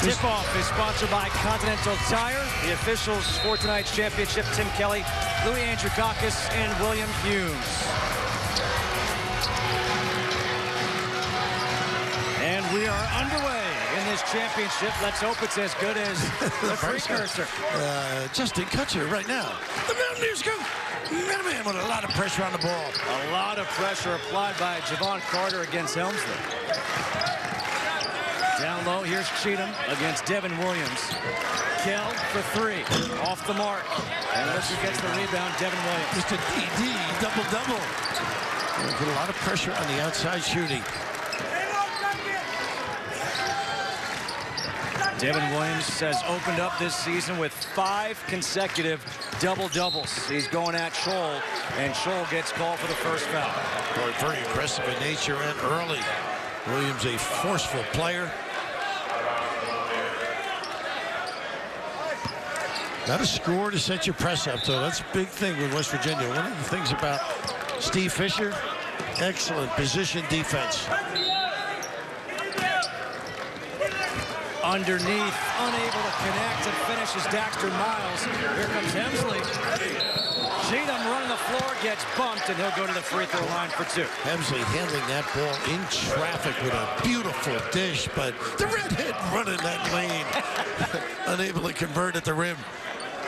Tip-off is sponsored by Continental Tire. The officials for tonight's championship, Tim Kelly, Louis Andrikakis, and William Humes. And we are underway in this championship. Let's hope it's as good as the precursor. Justin Kutcher right now. The Mountaineers go man with a lot of pressure on the ball. A lot of pressure applied by Javon Carter against Helmsley. Down low, here's Cheatham against Devin Williams. Kell for three, off the mark. And Lister gets the rebound, Devin Williams. Just a DD, double-double. Put a lot of pressure on the outside shooting. Devin Williams has opened up this season with 5 consecutive double-doubles. He's going at Scholl, and Scholl gets called for the first foul. Boy, very aggressive in nature and early. Williams a forceful player. Got to score to set your press up, so that's a big thing with West Virginia. One of the things about Steve Fisher, excellent position defense. Underneath, unable to connect and finishes Daxter Miles. Here comes Hemsley. Cheatham running the floor, gets bumped, and he'll go to the free throw line for 2. Hemsley handling that ball in traffic with a beautiful dish, but the redhead running that lane. Unable to convert at the rim.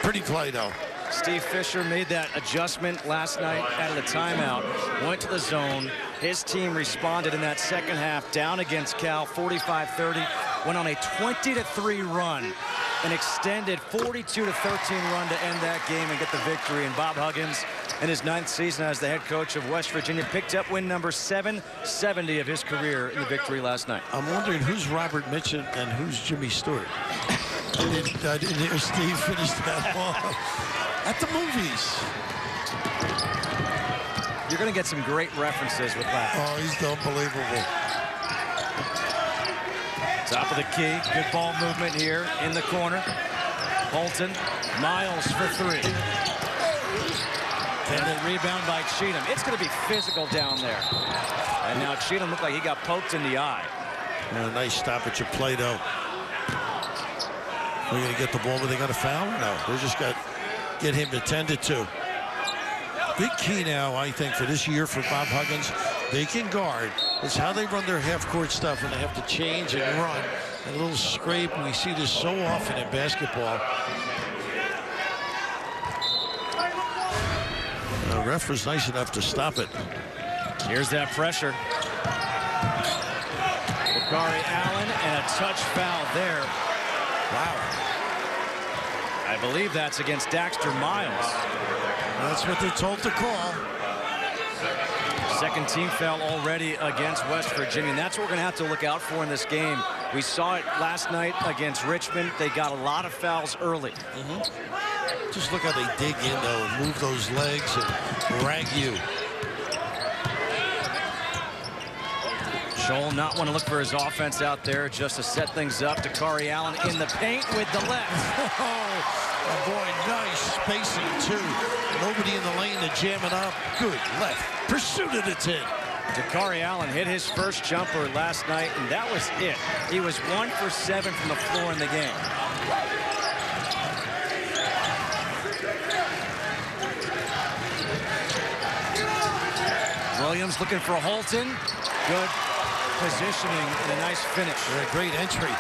Pretty play, though. Steve Fisher made that adjustment last night out of the timeout, went to the zone. His team responded in that second half, down against Cal, 45-30, went on a 20-3 run, an extended 42-13 run to end that game and get the victory. And Bob Huggins, in his 9th season as the head coach of West Virginia, picked up win number 770 of his career in the victory last night. I'm wondering who's Robert Mitchell and who's Jimmy Stewart. I didn't hear Steve finish that ball. At the movies. You're going to get some great references with that. Oh, he's unbelievable. Top of the key. Good ball movement here in the corner. Bolton. Miles for 3. And then rebound by Cheatham. It's going to be physical down there. And now Cheatham looked like he got poked in the eye. And a nice stop at your play, though. We're going to get the ball, but they got a foul? No, they just got get him attended to. Big key now, I think, for this year for Bob Huggins. They can guard. It's how they run their half-court stuff when they have to change and run. A little scrape, and we see this so often in basketball. The ref was nice enough to stop it. Here's that pressure. Bakari Allen and a touch foul there. Wow. I believe that's against Daxter Miles. That's what they're told to call. Second team foul already against West Virginia, and that's what we're going to have to look out for in this game. We saw it last night against Richmond. They got a lot of fouls early. Just look how they dig in, though, and move those legs and drag you. Scholl not want to look for his offense out there, just to set things up. Dakari Allen in the paint with the left. Oh, boy, nice spacing, too. Nobody in the lane to jam it up. Good left. Pursuit it, it's in. Dakari Allen hit his first jumper last night, and that was it. He was 1 for 7 from the floor in the game. Williams looking for Holton. Good positioning and a nice finish. A great entry.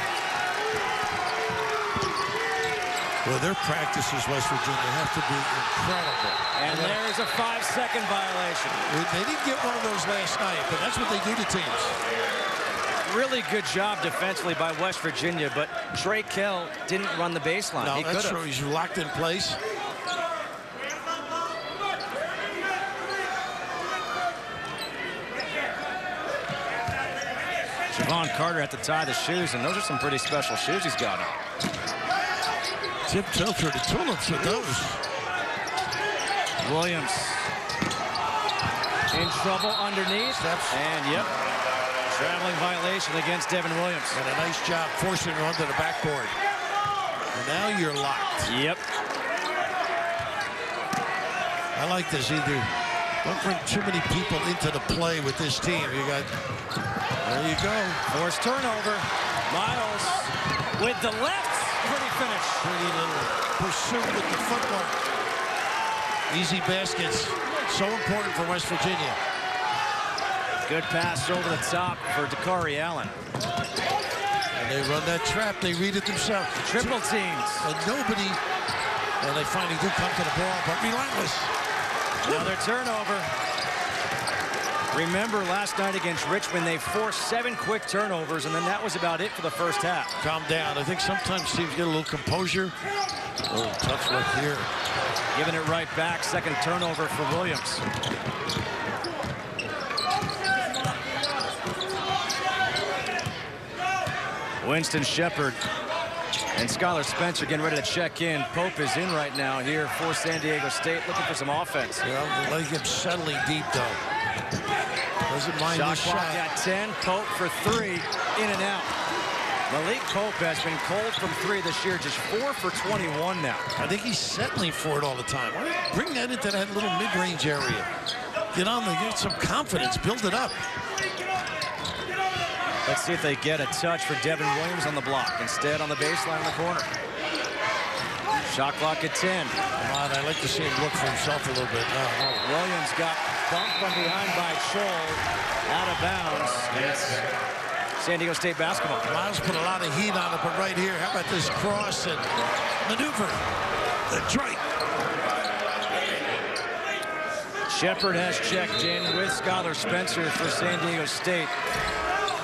Well, their practices, West Virginia, have to be incredible. And there's a 5-second violation. They didn't get one of those last night, but that's what they do to teams. Really good job defensively by West Virginia, but Trey Kell didn't run the baseline. No, he that's true. He's locked in place. Javon Carter had to tie the shoes, and those are some pretty special shoes he's got on. Tiptoe through the tulips with those. Williams in trouble underneath. Steps. And, yep, traveling violation against Devin Williams. And a nice job forcing it onto the backboard. And now you're locked. Yep. I like this. Either don't bring too many people into the play with this team. You got, there you go. Forced turnover. Miles with the left. Pretty finish. Pretty little pursuit with the footwork. Easy baskets. So important for West Virginia. Good pass over the top for Dakari Allen. And they run that trap. They read it themselves. Triple teams. And nobody, and they finally do come to the ball, but relentless. Another turnover. Remember last night against Richmond, they forced 7 quick turnovers, and then that was about it for the first half. Calm down. I think sometimes teams get a little composure. Oh, tough look here. Giving it right back. Second turnover for Williams. Winston Shepard and Skylar Spencer getting ready to check in. Pope is in right now here for San Diego State, looking for some offense. Yeah, I like him settling deep, though. Doesn't mind Shot this clock shot. at 10. Pope for 3, in and out. Malik Pope has been cold from 3 this year, just 4 for 21 now. I think he's settling for it all the time. Why don't you bring that into that little mid-range area? Get on there, get some confidence, build it up. Let's see if they get a touch for Devin Williams on the block. Instead, on the baseline in the corner. Shot clock at 10. Come on, I like to see him look for himself a little bit. No. Williams got bumped from behind by Scholl, out of bounds. And it's San Diego State basketball. Miles put a lot of heat on it, but right here, how about this cross and maneuver? Detroit. Shepard has checked in with Skylar Spencer for San Diego State.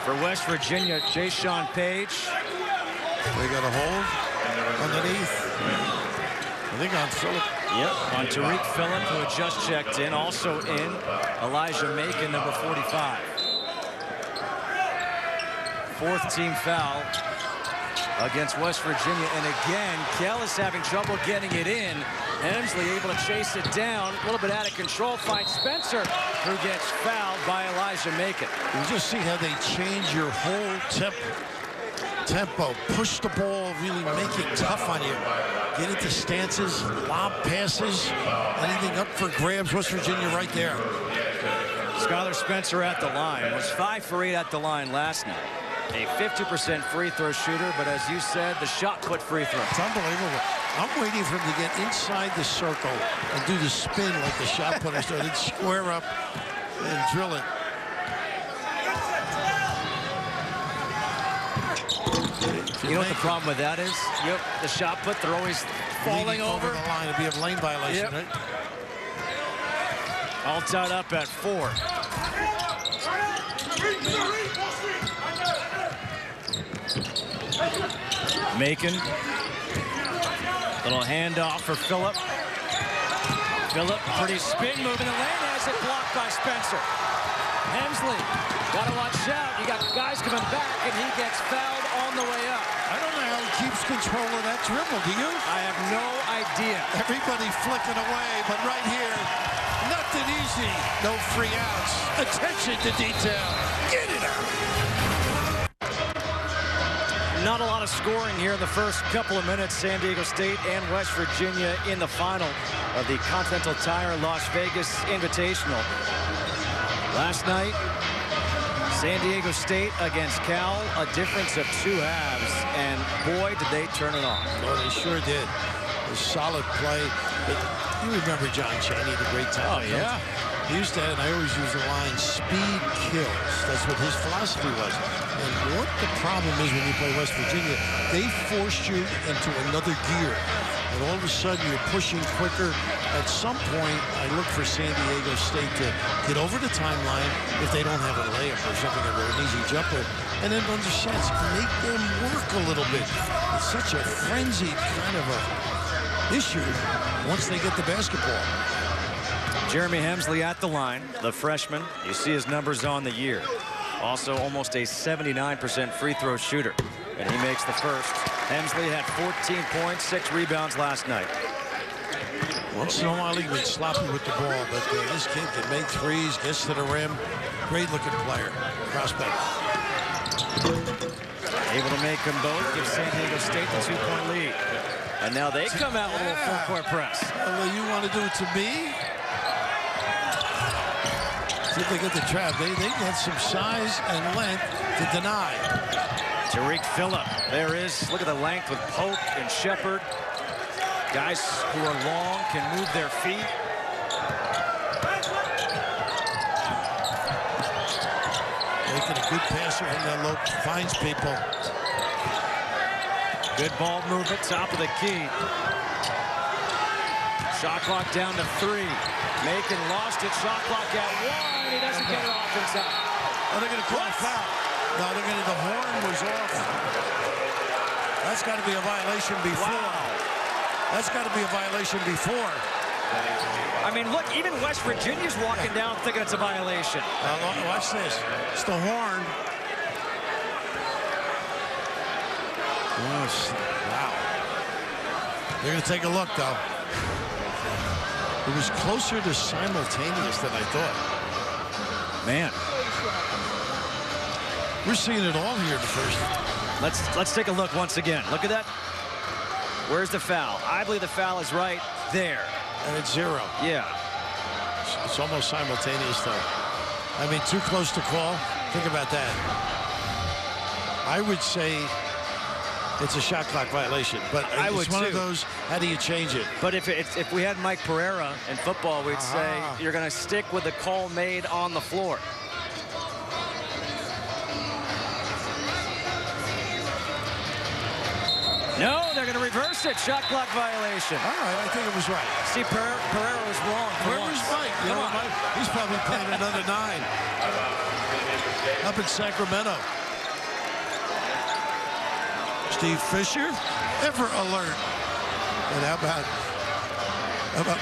For West Virginia, Jayshawn Page. They got a hold underneath. I think on Phillip. Yep, on Tariq Phillip, who had just checked in. Also in, Elijah Macon, number 45. 4th team foul against West Virginia. And again, Kell is having trouble getting it in. Hemsley able to chase it down. A little bit out of control. Finds Spencer, who gets fouled by Elijah Macon. You just see how they change your whole tempo. Push the ball, really make it tough on you. Get into stances, lob passes, anything up for grabs. West Virginia right there. Skylar Spencer at the line. Was 5 for 8 at the line last night. A 50% free throw shooter, but as you said, the shot put free throw. It's unbelievable. I'm waiting for him to get inside the circle and do the spin like the shot putters do. Then square up and drill it. You know what the problem with that is? Yep, the shot put, they're always falling over the line. It'd be a lane violation, yep. Right? All tied up at 4. Macon. Little handoff for Phillip. Phillip, pretty spin move in the lane, has it blocked by Spencer. Hemsley, gotta watch out. You got guys coming back, and he gets fouled on the way up. I don't know how he keeps control of that dribble, do you? I have no idea. Everybody flicking away, but right here, nothing easy. No free outs. Attention to detail. Get it out. Not a lot of scoring here in the first couple of minutes. San Diego State and West Virginia in the final of the Continental Tire Las Vegas Invitational. Last night, San Diego State against Cal, a difference of 2 halves, and boy, did they turn it on. Oh, they sure did. A solid play. But you remember John Chaney, the great time. Oh, yeah. He used to, and I always use the line, speed kills. That's what his philosophy was. And what the problem is when you play West Virginia, they forced you into another gear. And all of a sudden, you're pushing quicker. At some point, I look for San Diego State to get over the timeline if they don't have a layup or something, or an easy jumper. And then under shots, make them work a little bit. It's such a frenzied kind of a issue once they get the basketball. Jeremy Hemsley at the line, the freshman. You see his numbers on the year. Also almost a 79% free throw shooter. And he makes the first. Hemsley had 14 points, 6 rebounds last night. Once in a while, he's been sloppy with the ball, but this kid can make threes, gets to the rim. Great-looking player, prospect. Able to make them both, give San Diego State the 2-point lead. And now they come out with a little full-court press. Well, you want to do it to me? See if they get the trap. They got some size and length to deny. Tariq Phillip. There is. Look at the length with Pope and Shepard. Guys who are long can move their feet. Making a good passer from that low, finds people. Good ball movement, top of the key. Shot clock down to 3. Macon lost it. Shot clock at 1. He doesn't get it off inside. Oh, they're going to call a foul. No, they're going to. The horn was off. That's got to be a violation before. Wow. That's got to be a violation before. I mean, look, even West Virginia's walking down thinking it's a violation. Watch this. It's the horn. Wow. They're going to take a look, though. It was closer to simultaneous than I thought. Man. We're seeing it all here in the first. Let's take a look once again. Look at that. Where's the foul? I believe the foul is right there. And it's 0. Yeah. It's almost simultaneous, though. I mean, too close to call. Think about that. I would say it's a shot clock violation, but it's one of those, how do you change it? But if we had Mike Pereira in football, we'd say you're going to stick with the call made on the floor. No, they're going to reverse it. Shot clock violation. All right, I think it was right. See, Pereira was wrong. Where was Mike? You know, Mike, he's probably playing another 9 up in Sacramento. Steve Fisher, ever alert. And how about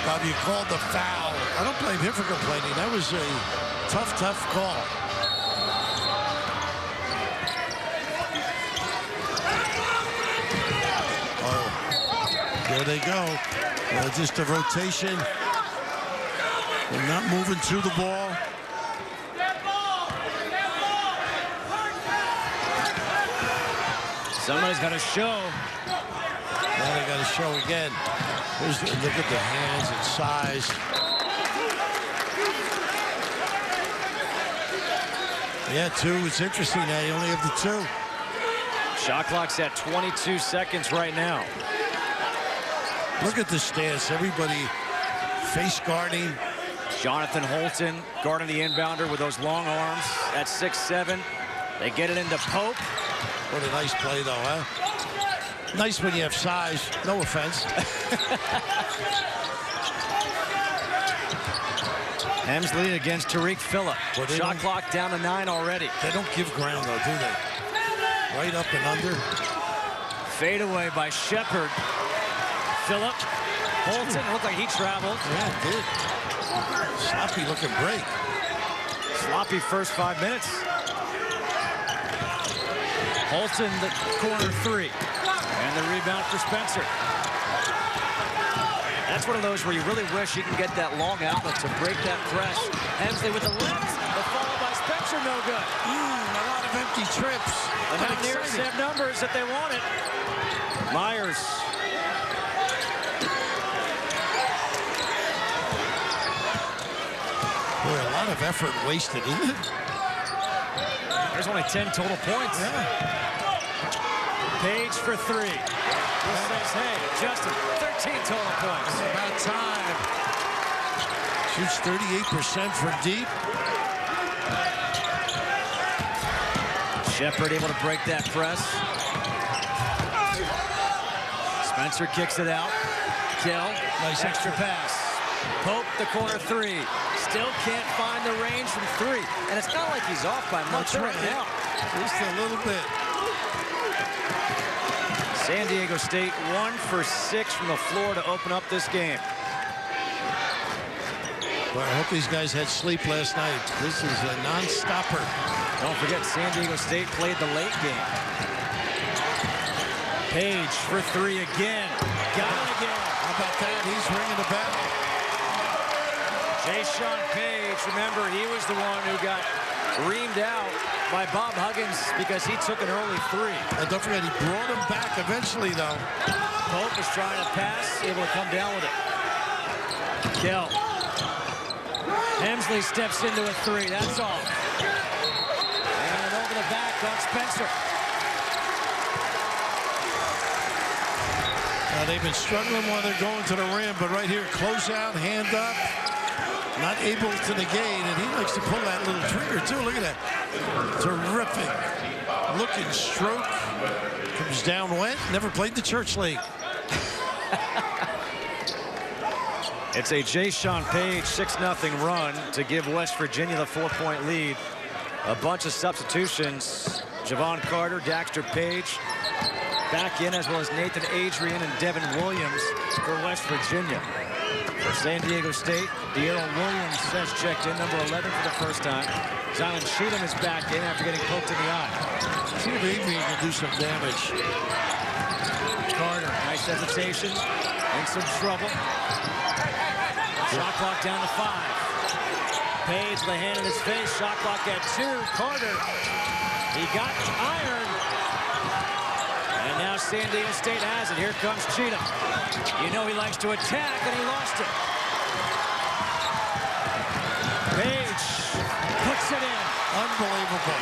Bob? You called the foul. I don't blame him for complaining. That was a tough call. There they go. Just a rotation. They're not moving to the ball. Somebody's got to show. Now they got to show again. Look at the hands and size. Yeah, 2. It's interesting now. You only have the 2. Shot clock's at 22 seconds right now. Look at the stance. Everybody face guarding. Jonathan Holton guarding the inbounder with those long arms at 6'7". They get it into Pope. What a nice play, though, huh? Nice when you have size. No offense. Hemsley against Tariq Phillip. Shot clock down to 9 already. They don't give ground, though, do they? Right up and under. Fade away by Shepard. Phillip. Holton looked like he traveled. Yeah, it did. Sloppy looking break. Sloppy first 5 minutes. Holton, the corner 3. And the rebound for Spencer. That's one of those where you really wish you can get that long outlet to break that press. Hemsley with the left. The follow by Spencer, no good. A lot of empty trips. The Mountaineers have numbers that they wanted. Myers. Boy, a lot of effort wasted, isn't it? There's only 10 total points. Yeah. Page for 3. He says, hey, Justin, 13 total points. It's about time. Shoots 38% from deep. Shepard able to break that press. Spencer kicks it out. Kell, nice extra pass. Pope, the corner 3. Still can't find the range from 3. And it's not like he's off by much right now. Just a little bit. San Diego State 1 for 6 from the floor to open up this game. Well, I hope these guys had sleep last night. This is a non-stopper. Don't forget, San Diego State played the late game. Page for 3 again. Got it again. How about that? He's ringing the bell. Jayshawn Page, remember, he was the one who got reamed out by Bob Huggins because he took an early 3. And don't forget, he brought him back eventually, though. Pope was trying to pass, able to come down with it. Kell. Hemsley steps into a 3. That's all. And over the back on Spencer. They've been struggling while they're going to the rim, but right here, close out, hand up, not able to negate, and he likes to pull that little trigger too. Look at that. Terrific looking stroke. Comes down wet. Never played the church league. It's a Jay-Sean Page 6-0 run to give West Virginia the 4-point lead. A bunch of substitutions. Javon Carter, Daxter Page back in, as well as Nathan Adrian and Devin Williams for West Virginia. For San Diego State, De'Aaron Williams has checked in, number 11 for the first time. Zion Cheatham is back in after getting poked in the eye. Cheatham Adrian can do some damage. Carter, nice hesitation, in some trouble. Shot clock down to 5. Page, the hand in his face, shot clock at 2. Carter, he got iron. And now San Diego State has it. Here comes Cheatham. You know he likes to attack, and he lost it. Page puts it in. Unbelievable.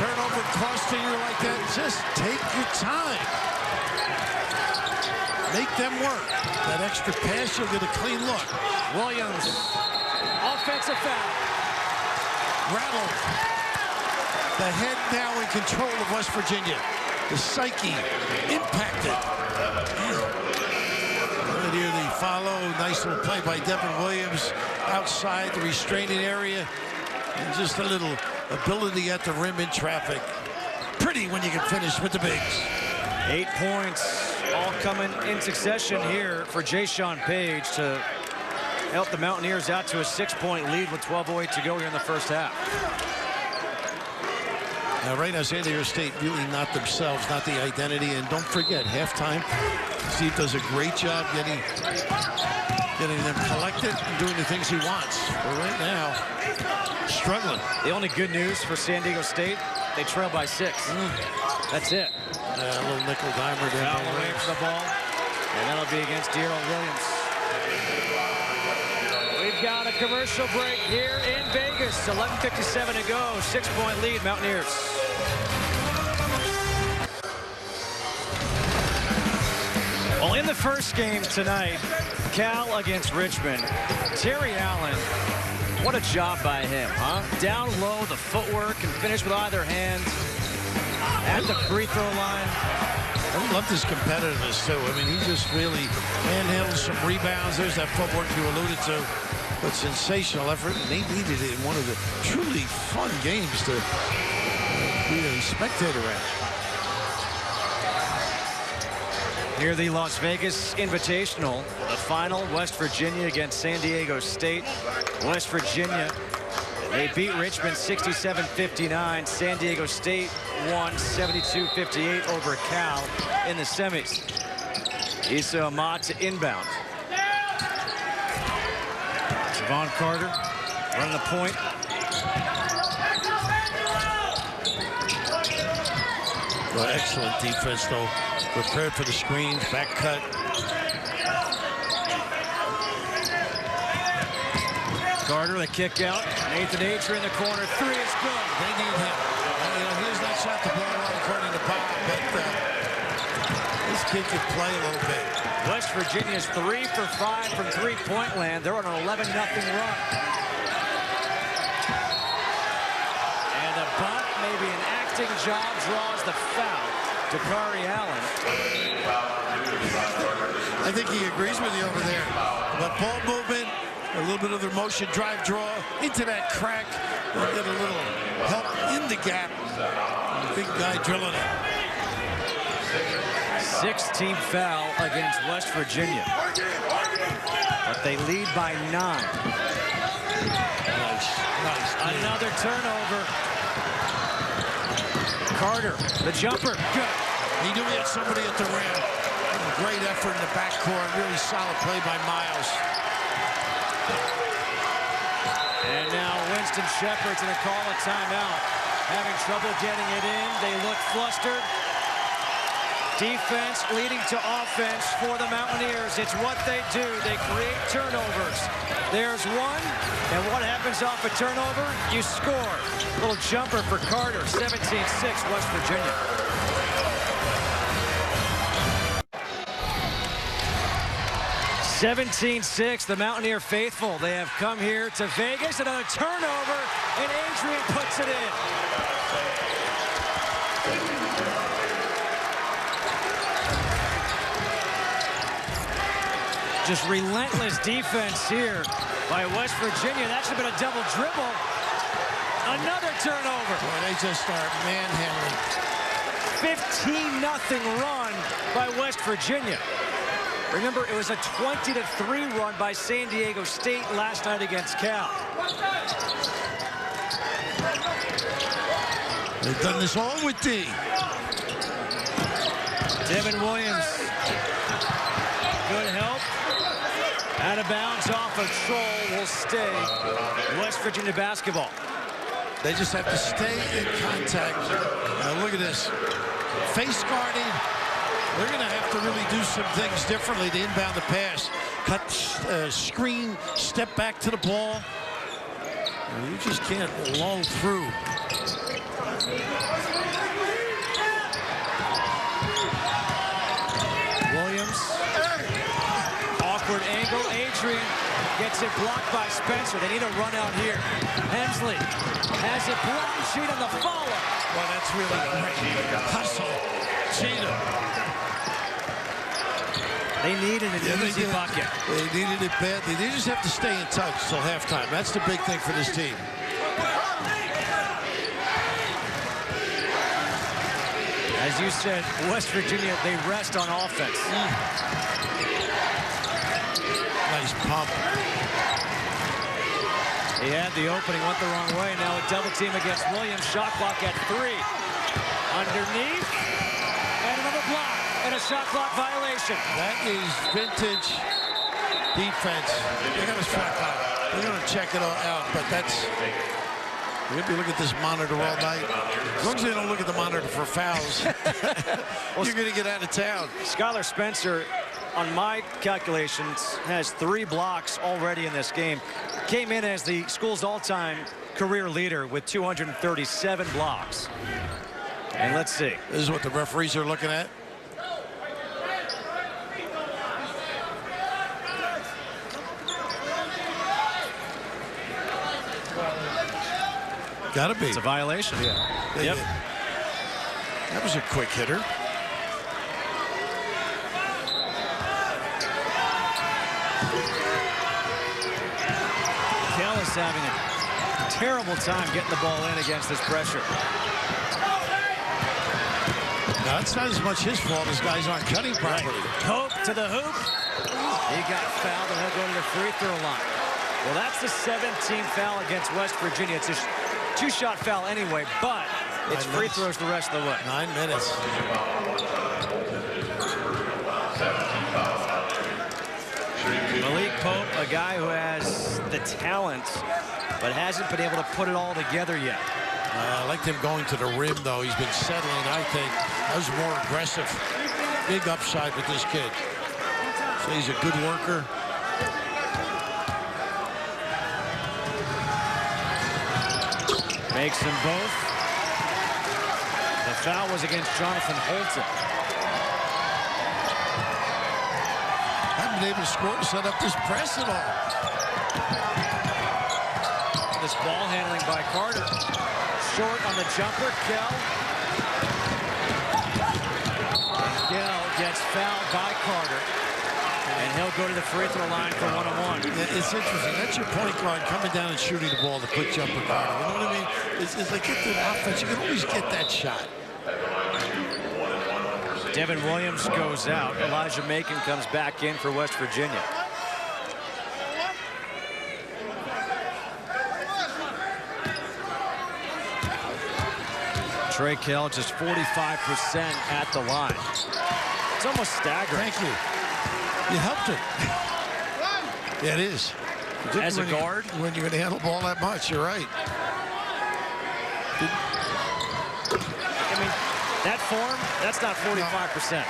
Turnover costing you like that. Just take your time. Make them work. That extra pass, you'll get a clean look. Williams, offensive foul. Rattled. The head now in control of West Virginia. The psyche impacted. Right here, the follow. Nice little play by Devin Williams outside the restraining area. And just a little ability at the rim in traffic. Pretty when you can finish with the bigs. 8 points, all coming in succession here for Jay-Sean Page to help the Mountaineers out to a 6-point lead with 12:08 to go here in the first half. Now, right now, San Diego State really not themselves, not the identity. And don't forget, halftime, Steve does a great job getting them collected and doing the things he wants. But right now, struggling. The only good news for San Diego State, they trail by 6. That's it. A little nickel dimer there. Foul away from the ball, and that'll be against De'Aaron Williams. We've got a commercial break here in Vegas. 11:57 to go. 6-point lead, Mountaineers. Well, in the first game tonight, Cal against Richmond, Terry Allen, what a job by him, huh? Down low, the footwork, and finish with either hand at the free throw line. I love this competitiveness, too. I mean, he just really handles some rebounds. There's that footwork you alluded to. But sensational effort, and they needed it in one of the truly fun games to be a spectator at. Here, the Las Vegas Invitational, the final, West Virginia against San Diego State. West Virginia, they beat Richmond 67-59. San Diego State won 72-58 over Cal in the semis. Issa Ahmad to inbound. Javon Carter running the point. Well, excellent defense, though. Prepared for the screens, back cut. Carter, the kick out. Nathan Adrian in the corner. 3 is good. They need him. You know, he's not shot the ball around according to Bob, but this kid can play a little bit. West Virginia's 3 for 5 from three-point land. They're on an 11-0 run. And a bump, maybe an acting job, draws the foul. Dakari Allen. I think he agrees with you over there. But ball movement, a little bit of their motion drive draw into that crack. They'll get a little help in the gap. And the big guy drilling it. 6th-team foul against West Virginia. But they lead by 9. Nice. Another turnover. Carter, the jumper, good. He knew he had somebody at the rim. Great effort in the backcourt. Really solid play by Miles. And now Winston Shepard's going to call a timeout. Having trouble getting it in. They look flustered. Defense leading to offense for the Mountaineers. It's what they do. They create turnovers. There's one, and what happens off a turnover? You score. Little jumper for Carter, 17-6, West Virginia. 17-6, the Mountaineer faithful. They have come here to Vegas. Another turnover, and Adrian puts it in. Just relentless defense here by West Virginia. That should have been a double dribble. Another turnover. Boy, they just start manhandling. 15-0 run by West Virginia. Remember, it was a 20-3 run by San Diego State last night against Cal. They've done this all with D. Devin Williams. Good help. Out of bounds off of Troll will stay. West Virginia basketball. They just have to stay in contact. Look at this. Face guarding. They're going to have to really do some things differently to inbound the pass. Cut, screen, step back to the ball. You just can't lull through. Williams. Awkward angle. Adrian gets it blocked by Spencer. They need a run out here. Hensley has it blocked. Sheet on the follow. Well, that's really great. Hustle. Cheetah. They needed an easy bucket. They needed it badly. They just have to stay in touch till halftime. That's the big thing for this team. As you said, West Virginia, they rest on offense. Nice pump. He had the opening, went the wrong way. Now a double team against Williams. Shot clock at 3. Underneath. And another block. And a shot clock violation. That is vintage defense. They got a shot clock. They're going to check it all out, but that's... You're going to be looking at this monitor all night. As long as they don't look at the monitor for fouls, you're going to get out of town. Skylar Spencer, on my calculations, has 3 blocks already in this game. Came in as the school's all-time career leader with 237 blocks. And let's see. This is what the referees are looking at. Gotta be. It's a violation. Yeah. Yep. That was a quick hitter. Cal is having a terrible time getting the ball in against this pressure. Now, it's not as much his fault as guys aren't cutting properly. Right. Pope to the hoop. He got fouled, and he'll go to the free throw line. Well, that's the 17th foul against West Virginia. It's a 2-shot foul anyway, but it's free throws the rest of the way. 9 minutes. Malik Pope, a guy who has the talent, but hasn't been able to put it all together yet. I liked him going to the rim, though. He's been settling, I think. That was more aggressive. Big upside with this kid. So he's a good worker. Makes them both. The foul was against Jonathan Holton. Haven't been able to score to set up this press at all. This ball handling by Carter. Short on the jumper, Kell. Kell gets fouled by Carter. And he'll go to the free throw line for one-on-one. It's interesting. That's your point guard coming down and shooting the ball, the quick jumper Carter. You know what I mean? It's like get the offense. You can always get that shot. Devin Williams goes out. Elijah Macon comes back in for West Virginia. Trey Kell just 45% at the line. It's almost staggering. Thank you. You helped him. Yeah, it is. As a guard? When you're going to handle the ball that much, you're right. I mean, that form, that's not 45%. No.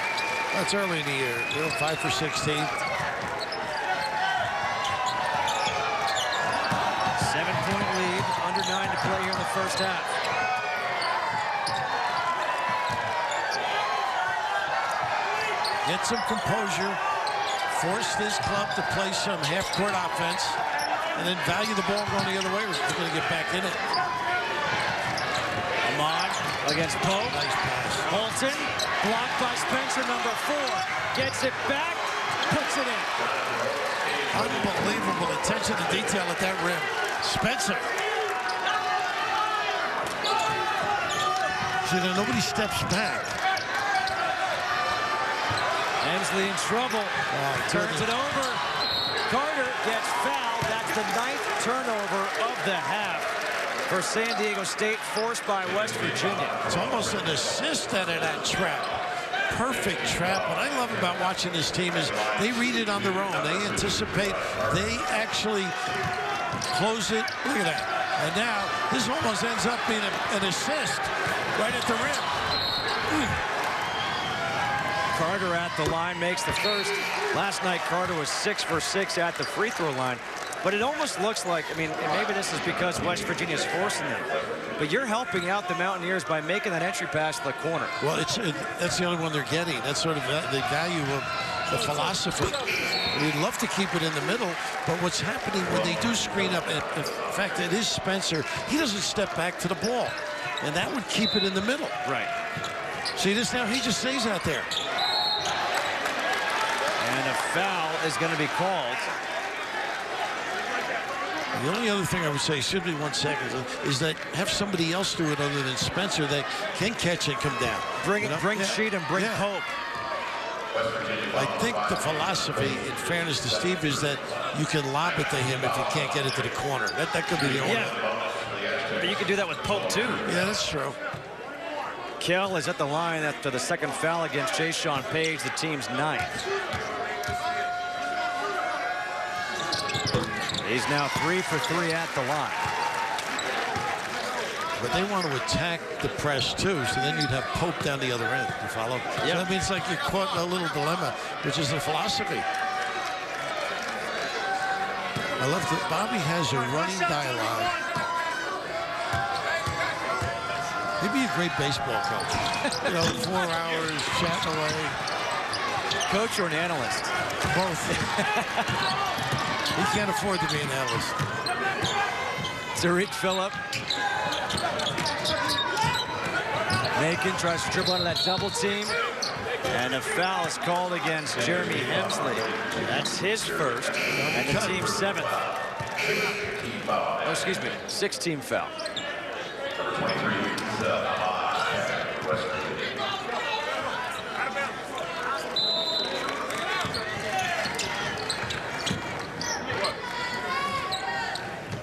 That's early in the year. 5 for 16. 7-point lead, under 9 to play here in the first half. Get some composure. force this club to play some half-court offense and then value the ball going the other way. We're going to get back in it. Ahmad against Pope. Nice pass. Holton, blocked by Spencer, number 4. Gets it back, puts it in. Unbelievable attention to detail at that rim. Spencer. See, now nobody steps back. Hemsley in trouble. Turns it over. Carter gets fouled. That's the 9th turnover of the half for San Diego State, forced by West Virginia. It's almost an assist out of that trap. Perfect trap. What I love about watching this team is they read it on their own. They anticipate. They actually close it. Look at that. And now this almost ends up being an assist right at the rim. Carter at the line makes the first. Last night, Carter was 6 for 6 at the free throw line. But it almost looks like, I mean, and maybe this is because West Virginia's forcing them, but you're helping out the Mountaineers by making that entry pass to the corner. Well, that's the only one they're getting. That's sort of the value of the philosophy. We'd love to keep it in the middle, but what's happening when they do screen up, in fact, it is Spencer, he doesn't step back to the ball, and that would keep it in the middle. Right. See this now? He just stays out there. And a foul is going to be called. The only other thing I would say, simply 1 second, is that have somebody else do it other than Spencer that can catch and come down. Bring Sheet and bring Pope. I think the philosophy, in fairness to Steve, is that you can lob it to him if you can't get it to the corner. That could be the only. Yeah. But you can do that with Pope, too. Yeah, that's true. Kell is at the line after the second foul against Jayshawn Page, the team's 9th. He's now 3 for 3 at the line. But they want to attack the press, too, so then you'd have Pope down the other end. You follow? Yep. So that means like you're caught in a little dilemma, which is the philosophy. I love that Bobby has a running dialogue. He'd be a great baseball coach. 4 hours, chatting away. Coach or an analyst? Both. He can't afford to be an analyst. Tariq Phillip. Macon tries to dribble out of that double team. And a foul is called against Jeremy Hemsley. That's his first, and the team's 7th. Oh, excuse me, 6th-team foul.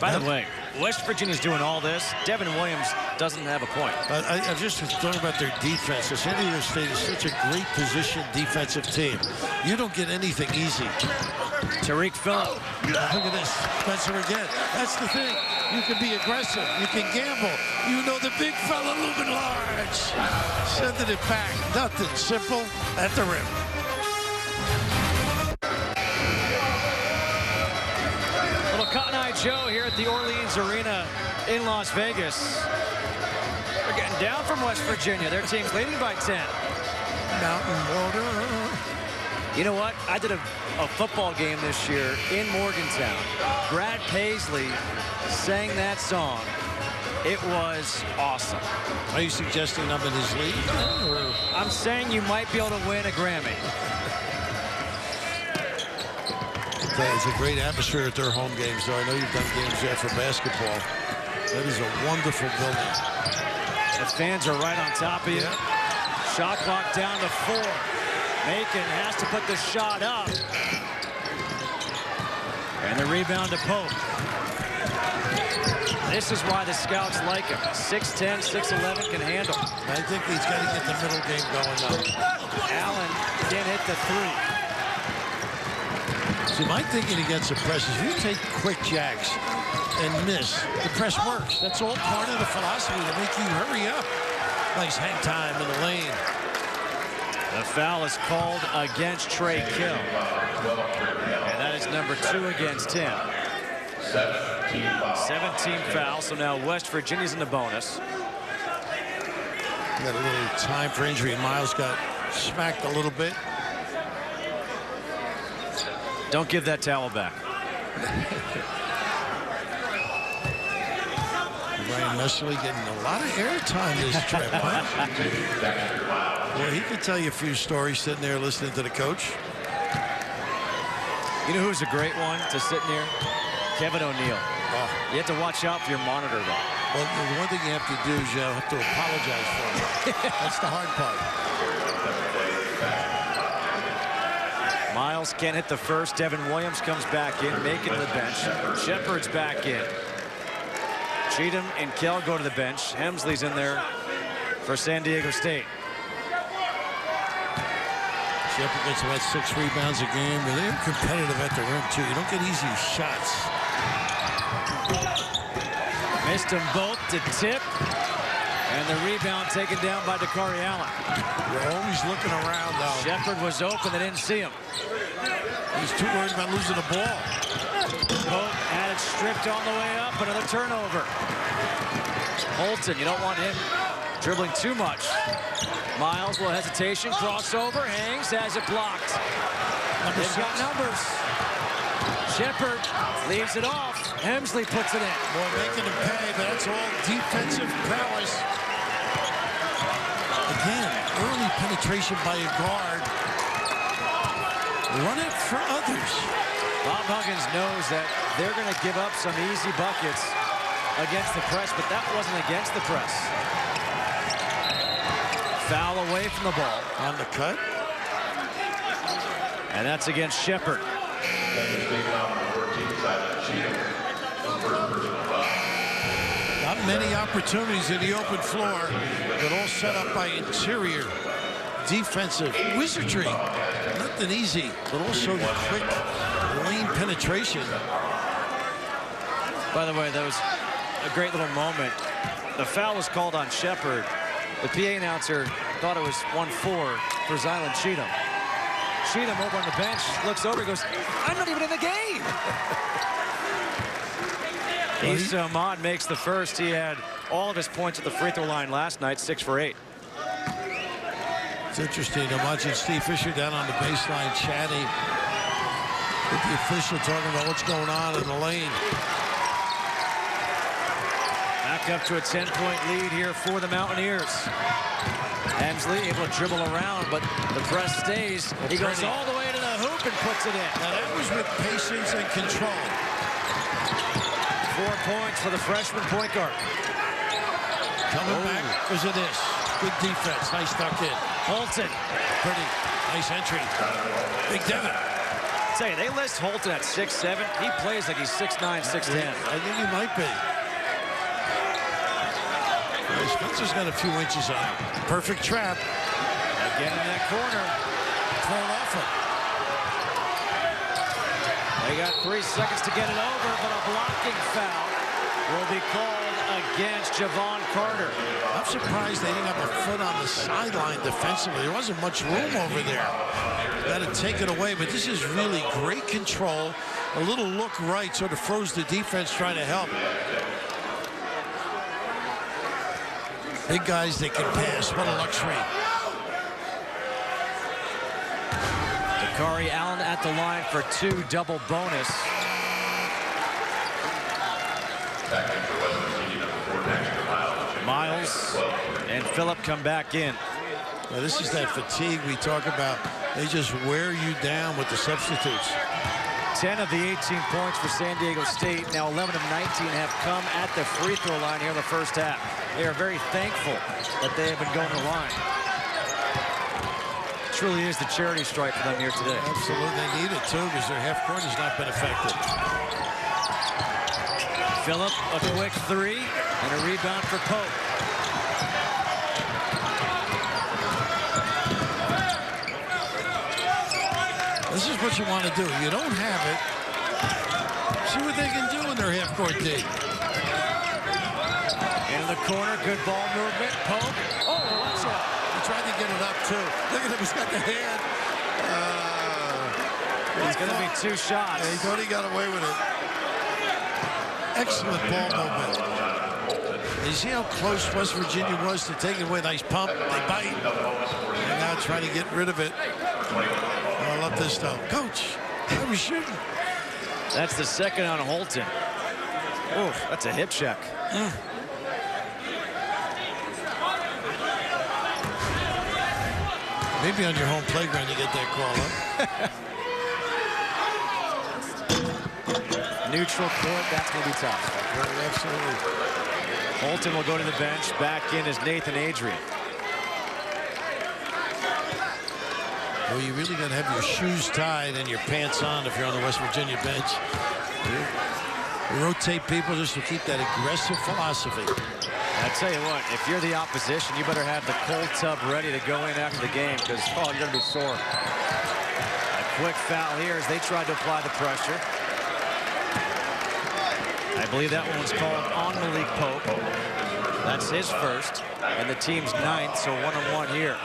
By the way, West Virginia's doing all this. Devin Williams doesn't have a point. I just was talking about their defense. San Diego State is such a great position defensive team. You don't get anything easy. Tariq Phillip. Look at this. Spencer again. That's the thing. You can be aggressive. You can gamble. You know the big fella looming large. Sending it back. Nothing. Simple at the rim. Cotton Eye Joe here at the Orleans Arena in Las Vegas. They're getting down from West Virginia. Their team's leading by 10. Mountain water. You know what? I did a football game this year in Morgantown. Brad Paisley sang that song. It was awesome. Are you suggesting I'm in his league? Or? I'm saying you might be able to win a Grammy. It's a great atmosphere at their home games, though. I know you've done games there for basketball. That is a wonderful building. The fans are right on top of you. Yeah. Shot clock down to 4. Macon has to put the shot up. And the rebound to Pope. This is why the scouts like him. 6'10", 6'11", can handle. I think he's got to get the middle game going up. Allen can't hit the 3. See, my thinking against the press is if you take quick jacks and miss, the press works. That's all part of the philosophy to make you hurry up. Nice hang time in the lane. The foul is called against Trey Kill. And that is number 2 against him. 17 foul, so now West Virginia's in the bonus. Got a little time for injury. Miles got smacked a little bit. Don't give that towel back. Ryan Messerly getting a lot of airtime this trip, huh? Well, he could tell you a few stories sitting there listening to the coach. You know who's a great one to sit near? Kevin O'Neill. Oh. You have to watch out for your monitor, though. Well, the one thing you have to do is you have to apologize for him. That's the hard part. Miles can't hit the first. Devin Williams comes back in, making the bench. Shepard's back in. Cheatham and Kell go to the bench. Hemsley's in there for San Diego State. Shepard gets about 6 rebounds a game, but they're competitive at the rim, too. You don't get easy shots. Missed them both to tip. And the rebound taken down by Dakari Allen. You're always looking around, though. Shepard was open. They didn't see him. He's too worried about losing the ball. Pope had it stripped on the way up. Another turnover. Holton, you don't want him dribbling too much. Miles, little hesitation. Crossover. Hangs. Has it blocked. They've got numbers. Shepard leaves it off. Hemsley puts it in. Boy, making him pay, but that's all defensive prowess. Again, early penetration by a guard. Run it for others. Bob Huggins knows that they're going to give up some easy buckets against the press, but that wasn't against the press. Foul away from the ball. On the cut. And that's against Shepard. Not many opportunities in the open floor, but all set up by interior defensive wizardry. Nothing easy, but also the quick lane penetration. By the way, that was a great little moment. The foul was called on Shepard. The PA announcer thought it was 1-4 for Zylan Cheatham. Cheatham over on the bench, looks over, goes, I'm not even in the game. Issa Ahmad makes the first. He had all of his points at the free throw line last night, 6 for 8. It's interesting. I'm watching Steve Fisher down on the baseline chatting with the official, talking about what's going on in the lane. Back up to a 10-point lead here for the Mountaineers. Hemsley able to dribble around, but the press stays. He goes all the way to the hoop and puts it in. Now that was with patience and control. 4 points for the freshman point guard. Coming back because of this. Good defense. Nice tuck in. Holton. Pretty. Nice entry. Big Devin. Say, they list Holton at 6'7". He plays like he's 6'9", 6'10". I think he might be. Spencer's got a few inches on him. Perfect trap. Again in that corner. Thrown off him. They got 3 seconds to get it over, but a blocking foul will be called against Javon Carter. I'm surprised they didn't have a foot on the sideline defensively. There wasn't much room over there. Got to take it away, but this is really great control. A little look right sort of froze the defense trying to help. Big guys that can pass. What a luxury. Dakari Allen at the line for 2, double bonus. Miles and Phillip come back in. Now, this is that fatigue we talk about. They just wear you down with the substitutes. 10 of the 18 points for San Diego State. Now 11 of 19 have come at the free throw line here in the first half. They are very thankful that they have been going to the line. It truly is the charity stripe for them here today. Absolutely, they need it too because their half court has not been effective. Phillip, a quick 3 and a rebound for Pope. This is what you want to do. You don't have it. See what they can do in their half-court D. In the corner, good ball movement. Pope. Oh, watch out. He tried to get it up, too. Look at him. He's got the hand. It's going to be 2 shots. Yeah, he thought he got away with it. Excellent ball movement. You see how close West Virginia was to taking away. Nice pump. They bite. And now trying to get rid of it. I love this, though. Coach, I was shooting. That's the second on Holton. Oh, that's a hip check. Maybe on your home playground you get that call, huh? Neutral court, that's going to be tough. Absolutely. Holton will go to the bench. Back in is Nathan Adrian. Well, you really got to have your shoes tied and your pants on if you're on the West Virginia bench. You rotate people just to keep that aggressive philosophy. I tell you what, if you're the opposition, you better have the cold tub ready to go in after the game because, oh, you're going to be sore. A quick foul here as they tried to apply the pressure. I believe that one was called on Malik Pope. That's his first, and the team's 9th, so 1-on-1 here.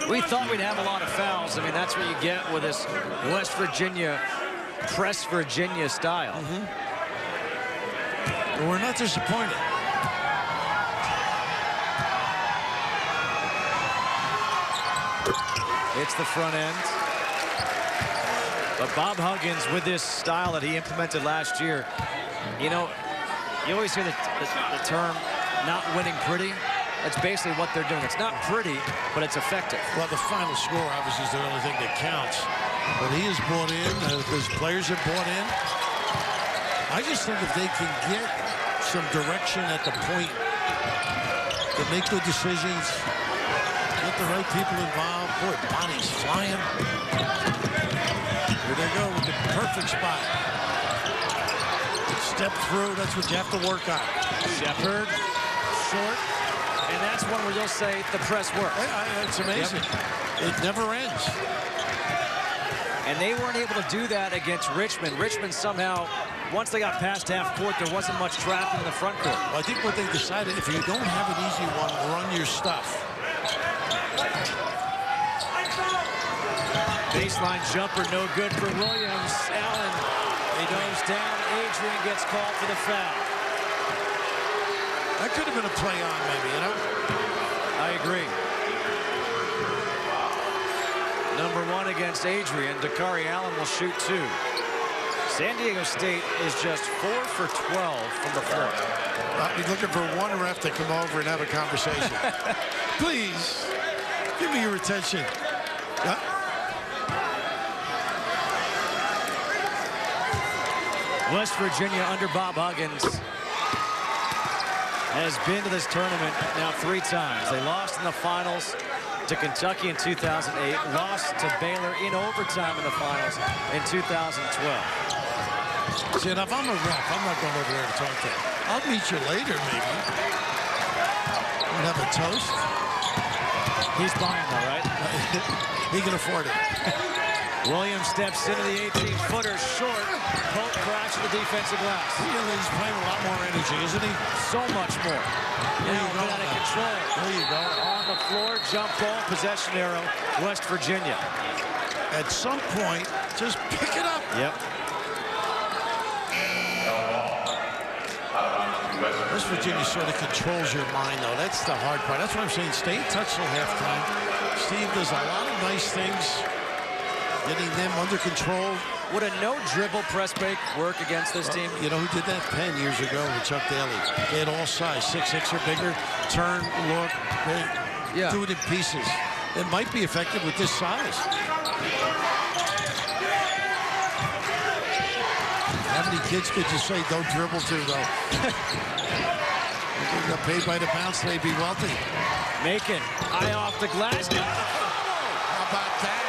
We thought we'd have a lot of fouls. I mean, that's what you get with this West Virginia, press Virginia style. But we're not disappointed. It's the front end. But Bob Huggins, with this style that he implemented last year, you know, you always hear the term not winning pretty. That's basically what they're doing. It's not pretty, but it's effective. Well, the final score obviously is the only thing that counts. But he has bought in, his players have bought in. I just think if they can get some direction at the point, to make good decisions, get the right people involved. Boy, bodies flying. Here they go with the perfect spot. Step through, that's what you have to work on. Shepard, short. And that's one where you'll say the press works. It's amazing. Yep. It never ends. And they weren't able to do that against Richmond. Richmond somehow, once they got past half court, there wasn't much traffic in the front court. Well, I think what they decided, if you don't have an easy one, run your stuff. Baseline jumper, no good for Williams. Allen, he goes down. Adrian gets called for the foul. That could have been a play on, maybe, you know? I agree. Number 1 against Adrian. Dakari Allen will shoot 2. San Diego State is just 4 for 12 from the floor. I'll be looking for one ref to come over and have a conversation. Please, give me your attention. West Virginia under Bob Huggins has been to this tournament now 3 times. They lost in the finals to Kentucky in 2008, lost to Baylor in overtime in the finals in 2012. See, and if I'm a ref, I'm not going over there to talk to you. I'll meet you later, maybe. And have a toast. He's buying though, right? He can afford it. Williams steps into the 18-footer short. Pope cracks the defensive glass. He's playing a lot more energy, isn't he? So much more. Now a bit out of control. There you go. On the floor, jump ball, possession arrow, West Virginia. At some point, just pick it up. Yep. West Virginia sort of controls your mind, though. That's the hard part. That's what I'm saying. Stay in touch till halftime. Steve does a lot of nice things, getting them under control. Would a no-dribble press break work against this team? You know who did that? Penn years ago with Chuck Daly. They had all size, 6'6" or bigger. Turn, look, do it in pieces. It might be effective with this size. How many kids could you say don't dribble to, though? If they got paid by the bounce, they'd be wealthy. Macon, eye off the glass. How about that?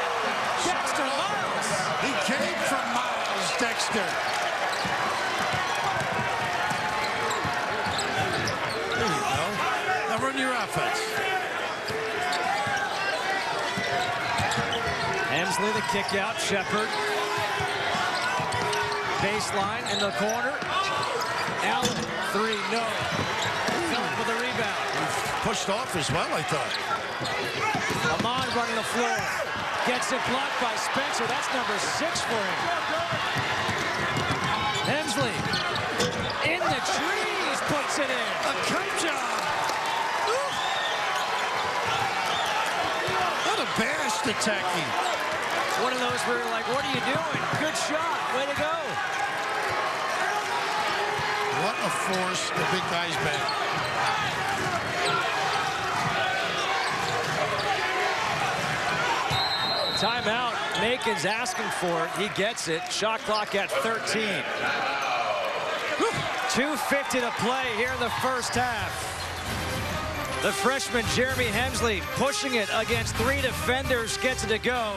Dexter Miles. He came from Miles, Dexter. There you go. Now run your offense. Hemsley, the kick out. Shepard. Baseline in the corner. Allen, 3, no. Phillip with the rebound. Pushed off as well, I thought. Amon running the floor. Gets it blocked by Spencer. That's number 6 for him. Hemsley in the trees, puts it in. A cut job. What a Bash attacking. One of those where you're like, what are you doing? Good shot. Way to go. What a force the big guy's been. Timeout. Macon's asking for it. He gets it. Shot clock at 13. 2:50 to play here in the first half. The freshman Jeremy Hemsley pushing it against 3 defenders, gets it to go.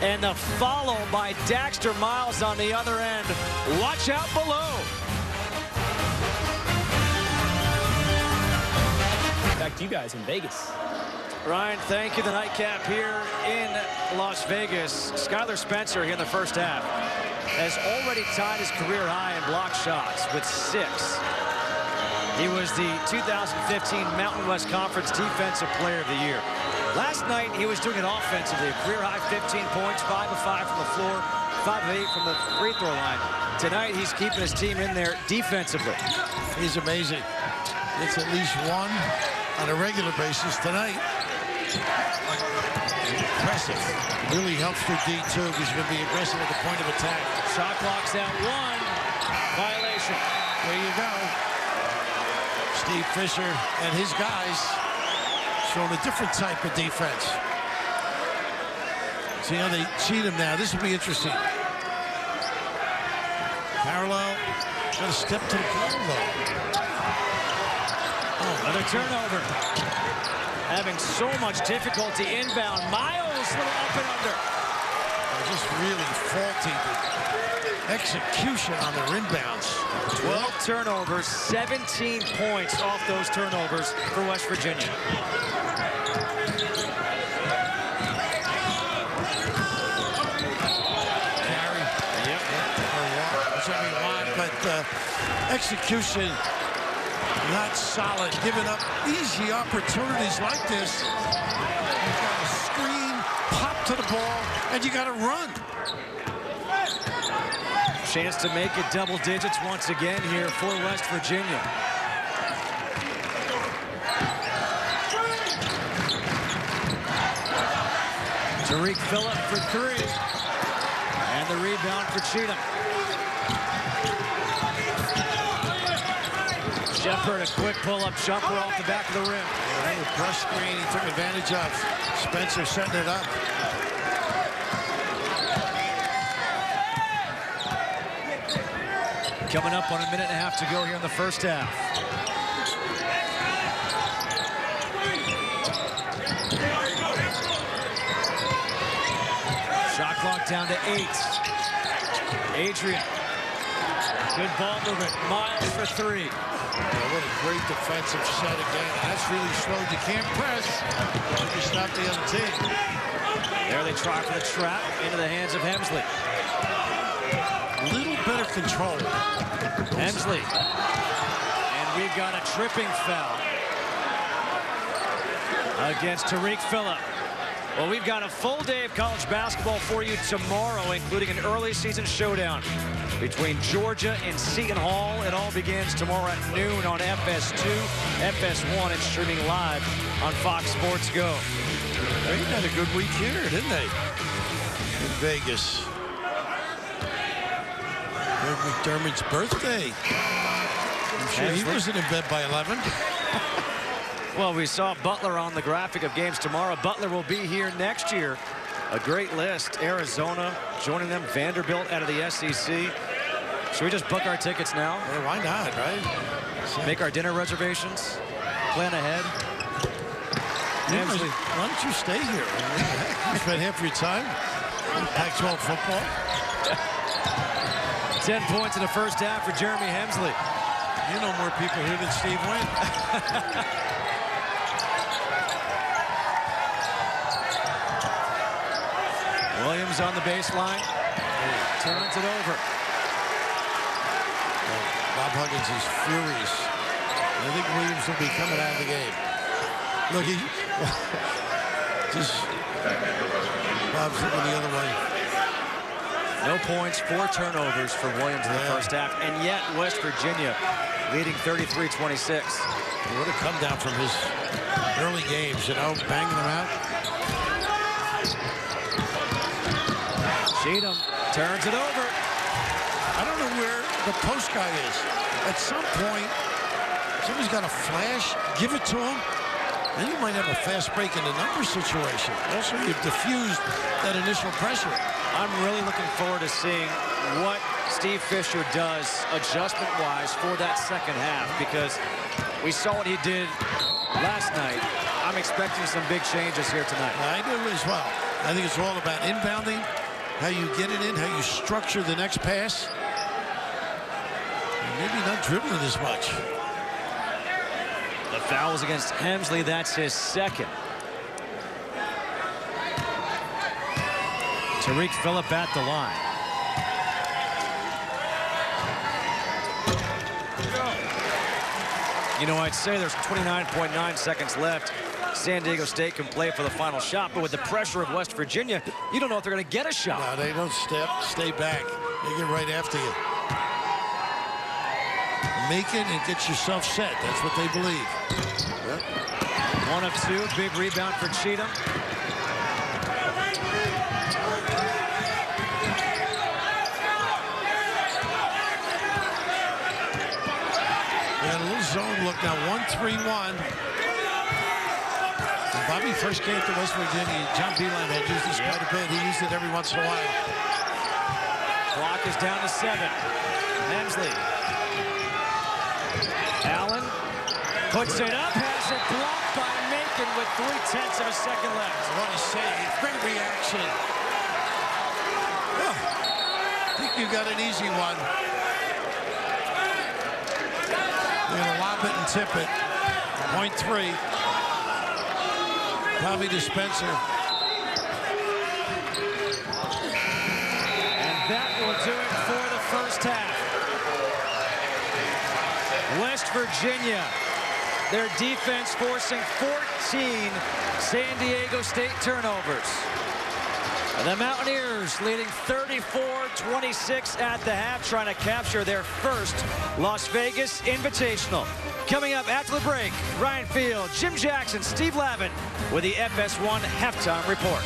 And the follow by Daxter Miles on the other end. Watch out below. Back to you guys in Vegas. Ryan, thank you. The nightcap here in Las Vegas. Skylar Spencer here in the first half has already tied his career high in block shots with 6. He was the 2015 Mountain West Conference Defensive Player of the Year. Last night, he was doing it offensively. A career high 15 points, 5 of 5 from the floor, 5 of 8 from the free throw line. Tonight, he's keeping his team in there defensively. He's amazing. It's at least one on a regular basis tonight. Impressive. Really helps through D2 because he's going to be aggressive at the point of attack. Shot clock's at 1. Violation. There you go. Steve Fisher and his guys showing a different type of defense. See how they cheat him now. This will be interesting. Parallel. Got to step to the ball, though. Oh, another turnover. Having so much difficulty inbound. Miles, little up and under. They're just really faulty execution on their inbounds. 12 turnovers, 17 points off those turnovers for West Virginia. Carry. Yep. Whichever you want, but execution not solid. Giving up easy opportunities like this. You've got to screen, pop to the ball, and you got to run. Chance to make it double digits once again here for West Virginia. Tariq Phillip for 3. And the rebound for Cheatham. Shepard, a quick pull-up jumper off the back of the rim. And the brush screen he took advantage of. Spencer setting it up. Coming up on a minute and a half to go here in the first half. Shot clock down to 8. Adrian. Good ball movement. Miles for 3. What a great defensive set again. That's really slowed. You can't press. You can stop the other team. There they try for the trap into the hands of Hemsley. A little better control. Hemsley. And we've got a tripping foul against Tariq Phillip. Well, we've got a full day of college basketball for you tomorrow, including an early season showdown between Georgia and Seton Hall. It all begins tomorrow at noon on FS2, FS1, and streaming live on Fox Sports Go. They had a good week here, didn't they? In Vegas. McDermott's birthday. I'm sure he wasn't in bed by 11. Well, we saw Butler on the graphic of games tomorrow. Butler will be here next year. A great list. Arizona joining them. Vanderbilt out of the SEC. Should we just book our tickets now? Yeah, why not, right? Make our dinner reservations. Plan ahead. Hemsley, why don't you stay here? You spend half your time in Pac-12 football. 10 points in the first half for Jeremy Hemsley. You know more people here than Steve Wynn. Williams on the baseline. Turns it over. Bob Huggins is furious. I think Williams will be coming out of the game. Look, he just Bob's looking the other way. No points, 4 turnovers for Williams in the first half, and yet West Virginia leading 33-26. He would have come down from his early games, you know, banging them out. Cheatham turns it over. I don't know where the post guy is. At some point, somebody's got a flash, give it to him, and you might have a fast break in the numbers situation. Also, you've diffused that initial pressure. I'm really looking forward to seeing what Steve Fisher does adjustment-wise for that second half, because we saw what he did last night. I'm expecting some big changes here tonight. I do as well. I think it's all about inbounding, how you get it in, how you structure the next pass. And maybe not dribbling as much. The foul was against Hemsley. That's his second. Tariq Phillip at the line. You know, I'd say there's 29.9 seconds left. San Diego State can play for the final shot, but with the pressure of West Virginia, you don't know if they're going to get a shot. No, they don't stay back. They get right after you. Make it and get yourself set. That's what they believe. Yep. 1 of 2. Big rebound for Cheatham. And a little zone look now. 1-3-1. When Bobby first came to West Virginia, John Beeline had used this quite a bit. He used it every once in a while. Clock is down to 7. Hemsley. Allen puts it up, has it blocked by Macon with 0.3 of a second left. What a save. Great reaction. Oh, I think you got an easy one. You're going to lob it and tip it. 0.3. Tommy Dispenser. And that will do it for the first half. West Virginia, their defense forcing 14 San Diego State turnovers. The Mountaineers leading 34-26 at the half, trying to capture their first Las Vegas Invitational. Coming up after the break, Ryan Field, Jim Jackson, Steve Lavin with the FS1 Halftime Report.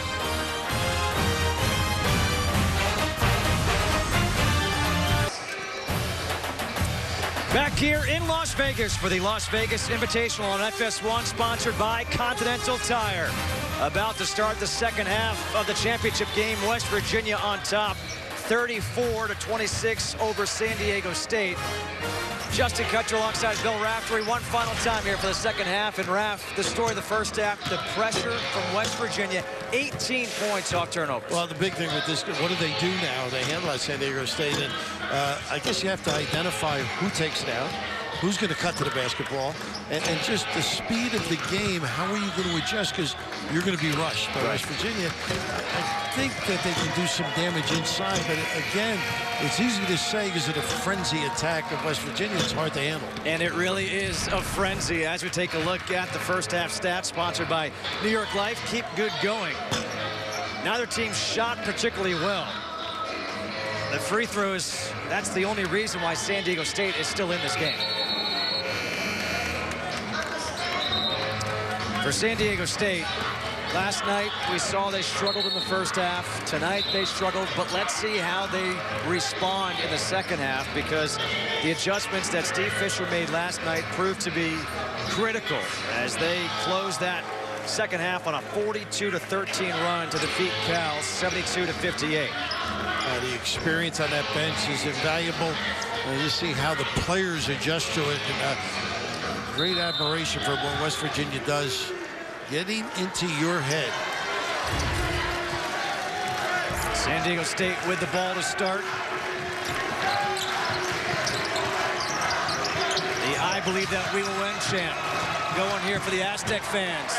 Back here in Las Vegas for the Las Vegas Invitational on FS1, sponsored by Continental Tire. About to start the second half of the championship game. West Virginia on top, 34-26 over San Diego State. Justin Kutcher alongside Bill Raftery. One final time here for the second half. And Raf, the story of the first half, the pressure from West Virginia, 18 points off turnovers. Well, the big thing with this, what do they do now? They handle San Diego State, and I guess you have to identify who takes it out, who's going to cut to the basketball, and just the speed of the game. How are you going to adjust? Because you're going to be rushed by West Virginia. I think that they can do some damage inside, but again, it's easy to say because of the frenzy attack of West Virginia. It's hard to handle. And it really is a frenzy as we take a look at the first half stats, sponsored by New York Life. Keep good going. Neither team shot particularly well. The free throws, that's the only reason why San Diego State is still in this game. For San Diego State, last night we saw they struggled in the first half. Tonight they struggled, but let's see how they respond in the second half, because the adjustments that Steve Fisher made last night proved to be critical as they close that second half on a 42-13 run to defeat Cal 72-58. The experience on that bench is invaluable. You see how the players adjust to it. And, great admiration for what West Virginia does, getting into your head. San Diego State with the ball to start. The I believe that we will win chant going here for the Aztec fans.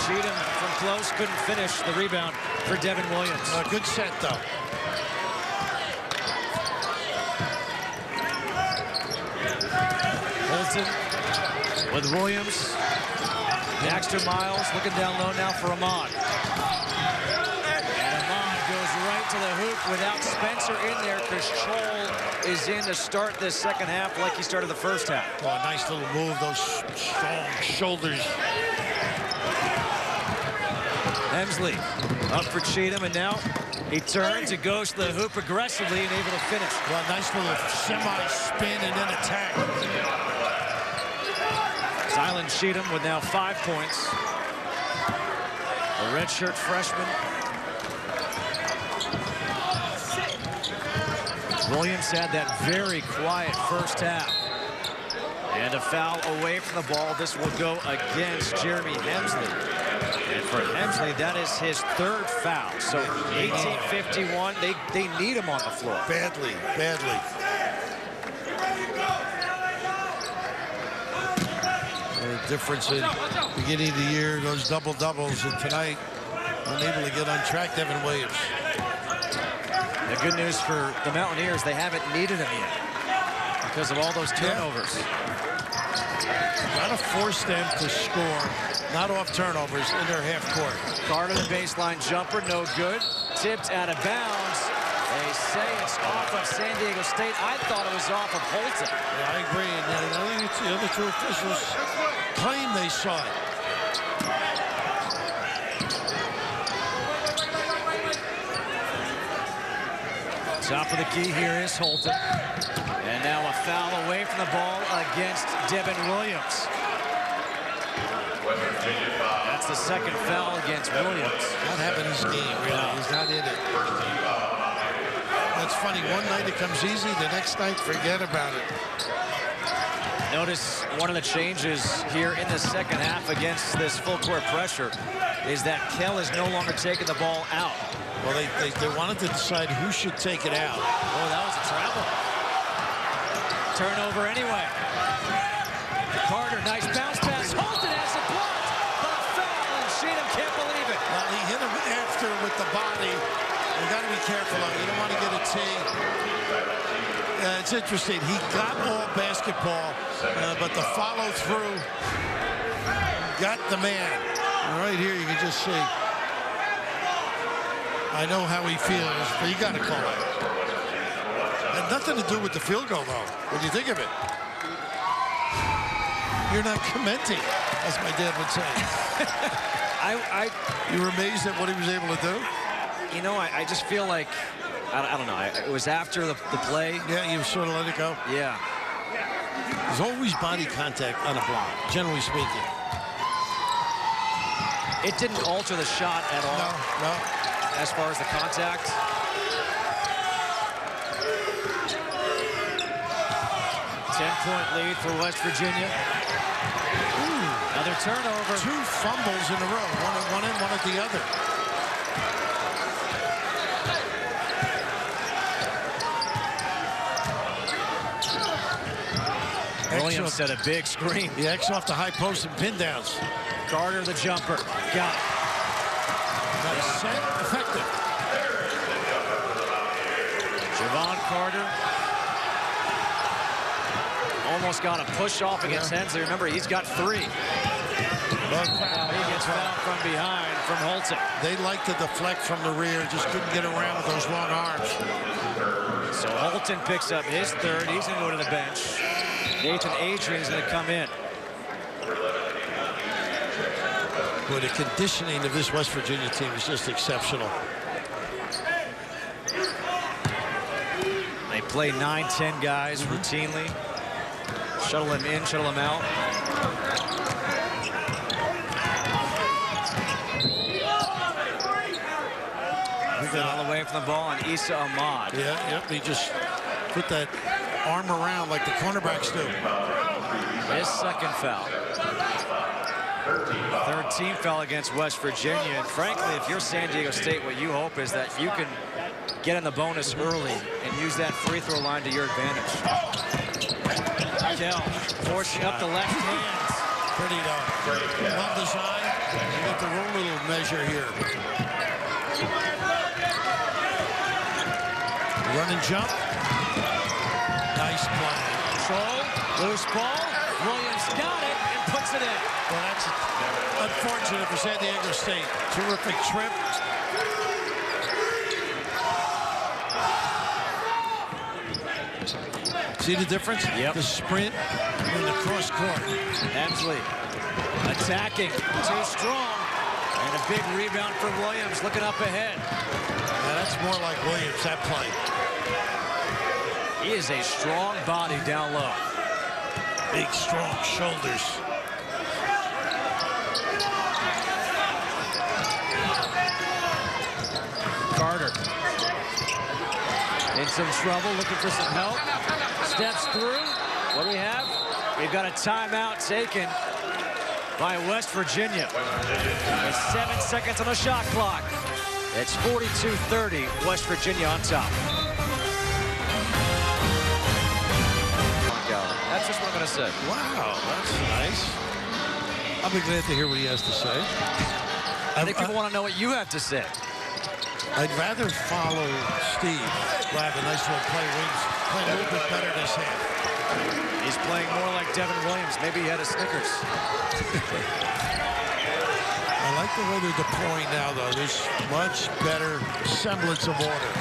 Cheatham from close, couldn't finish. The rebound for Devin Williams. A good set, though. Holton with Williams. Baxter Miles looking down low now for Ahmad. And Ahmad goes right to the hoop without Spencer in there, because Scholl is in to start this second half like he started the first half. Oh, a nice little move, those strong shoulders. Hemsley up for Cheatham, and now He turns and goes to the hoop aggressively and able to finish. Well, nice little semi-spin and then attack. Zylan Cheatham with now 5 points. A redshirt freshman. Williams had that very quiet first half. And a foul away from the ball. This will go against Jeremy Hemsley. And for Hemsley, that is his 3rd foul. So 18-51, they need him on the floor. Badly, badly. The difference in beginning of the year, those double-doubles, and tonight, unable to get on track, Devin Williams. The good news for the Mountaineers, they haven't needed him yet because of all those turnovers. Got to force them to score, not off turnovers, in their half court. Carter, the baseline jumper, no good. Tipped out of bounds. They say it's off of San Diego State. I thought it was off of Holton. Yeah, I agree. And I think it's the other 2 officials claim they saw it. Top of the key here is Holton. And now a foul away from the ball against Devin Williams. That's the 2nd foul against Williams. Not having his game, really. He's not in it. That's funny. One night it comes easy. The next night, forget about it. Notice one of the changes here in the 2nd half against this full court pressure is that Kell is no longer taking the ball out. Well, they wanted to decide who should take it out. Oh, that was a travel. Turnover anyway. Carter, nice bounce pass. Holton has it blocked. But a foul, and Cheatham can't believe it. Well, he hit him after with the body. You got to be careful. You don't want to get a tee. It's interesting. He got all basketball, but the follow through got the man. And right here, you can just see. I know how he feels, but you got to call it. Had nothing to do with the field goal, though, when you think of it. You're not commenting, as my dad would say. You were amazed at what he was able to do? You know, I just feel like, I don't know, it was after the play. Yeah, you sort of let it go. Yeah. There's always body contact on a block, generally speaking. It didn't alter the shot at all. No. As far as the contact. 10-point lead for West Virginia. Another turnover. 2 fumbles in a row. One at one end, one at the other. Williams set a big screen. The X off the high post and pin downs. Carter the jumper. Got it. Nice set, effective. Javon Carter almost got a push off against Hensley. Remember, he's got 3. He gets fouled from behind from Holton. They like to deflect from the rear, just couldn't get around with those long arms. So Holton picks up his 3rd. He's going to go to the bench. Nathan Adrian is going to come in. Boy, the conditioning of this West Virginia team is just exceptional. They play 9-10 guys routinely. Shuttle them in, shuttle them out. Foul away from the ball on Issa Ahmad. Yeah, yep, he just put that arm around like the cornerbacks do. His 2nd foul. 13th foul against West Virginia. And frankly, if you're San Diego State, what you hope is that you can get in the bonus early and use that free throw line to your advantage. Kell forcing up the left hands. Pretty well designed. You got the wrong little measure here. Run and jump. Nice play. Control, loose ball. Williams got it and puts it in. Well, that's unfortunate for San Diego State. Terrific trip. See the difference? Yep. The sprint and the cross court. Hemsley attacking, too strong. And a big rebound for Williams, looking up ahead. Now That's more like Williams, that play. He is a strong body down low. Big, strong shoulders. Carter in some trouble, looking for some help. Steps through. What do we have? We've got a timeout taken by West Virginia. With 7 seconds on the shot clock. It's 42-30, West Virginia on top. That's just what I'm going to say. Wow, that's nice. I'll be glad to hear what he has to say. I think people want to know what you have to say. I'd rather follow Steve. We'll have a nice little play. Williams playing a little bit better this half. He's playing more like Devin Williams. Maybe he had a Snickers. I like the way they're deploying now, though. There's much better semblance of order.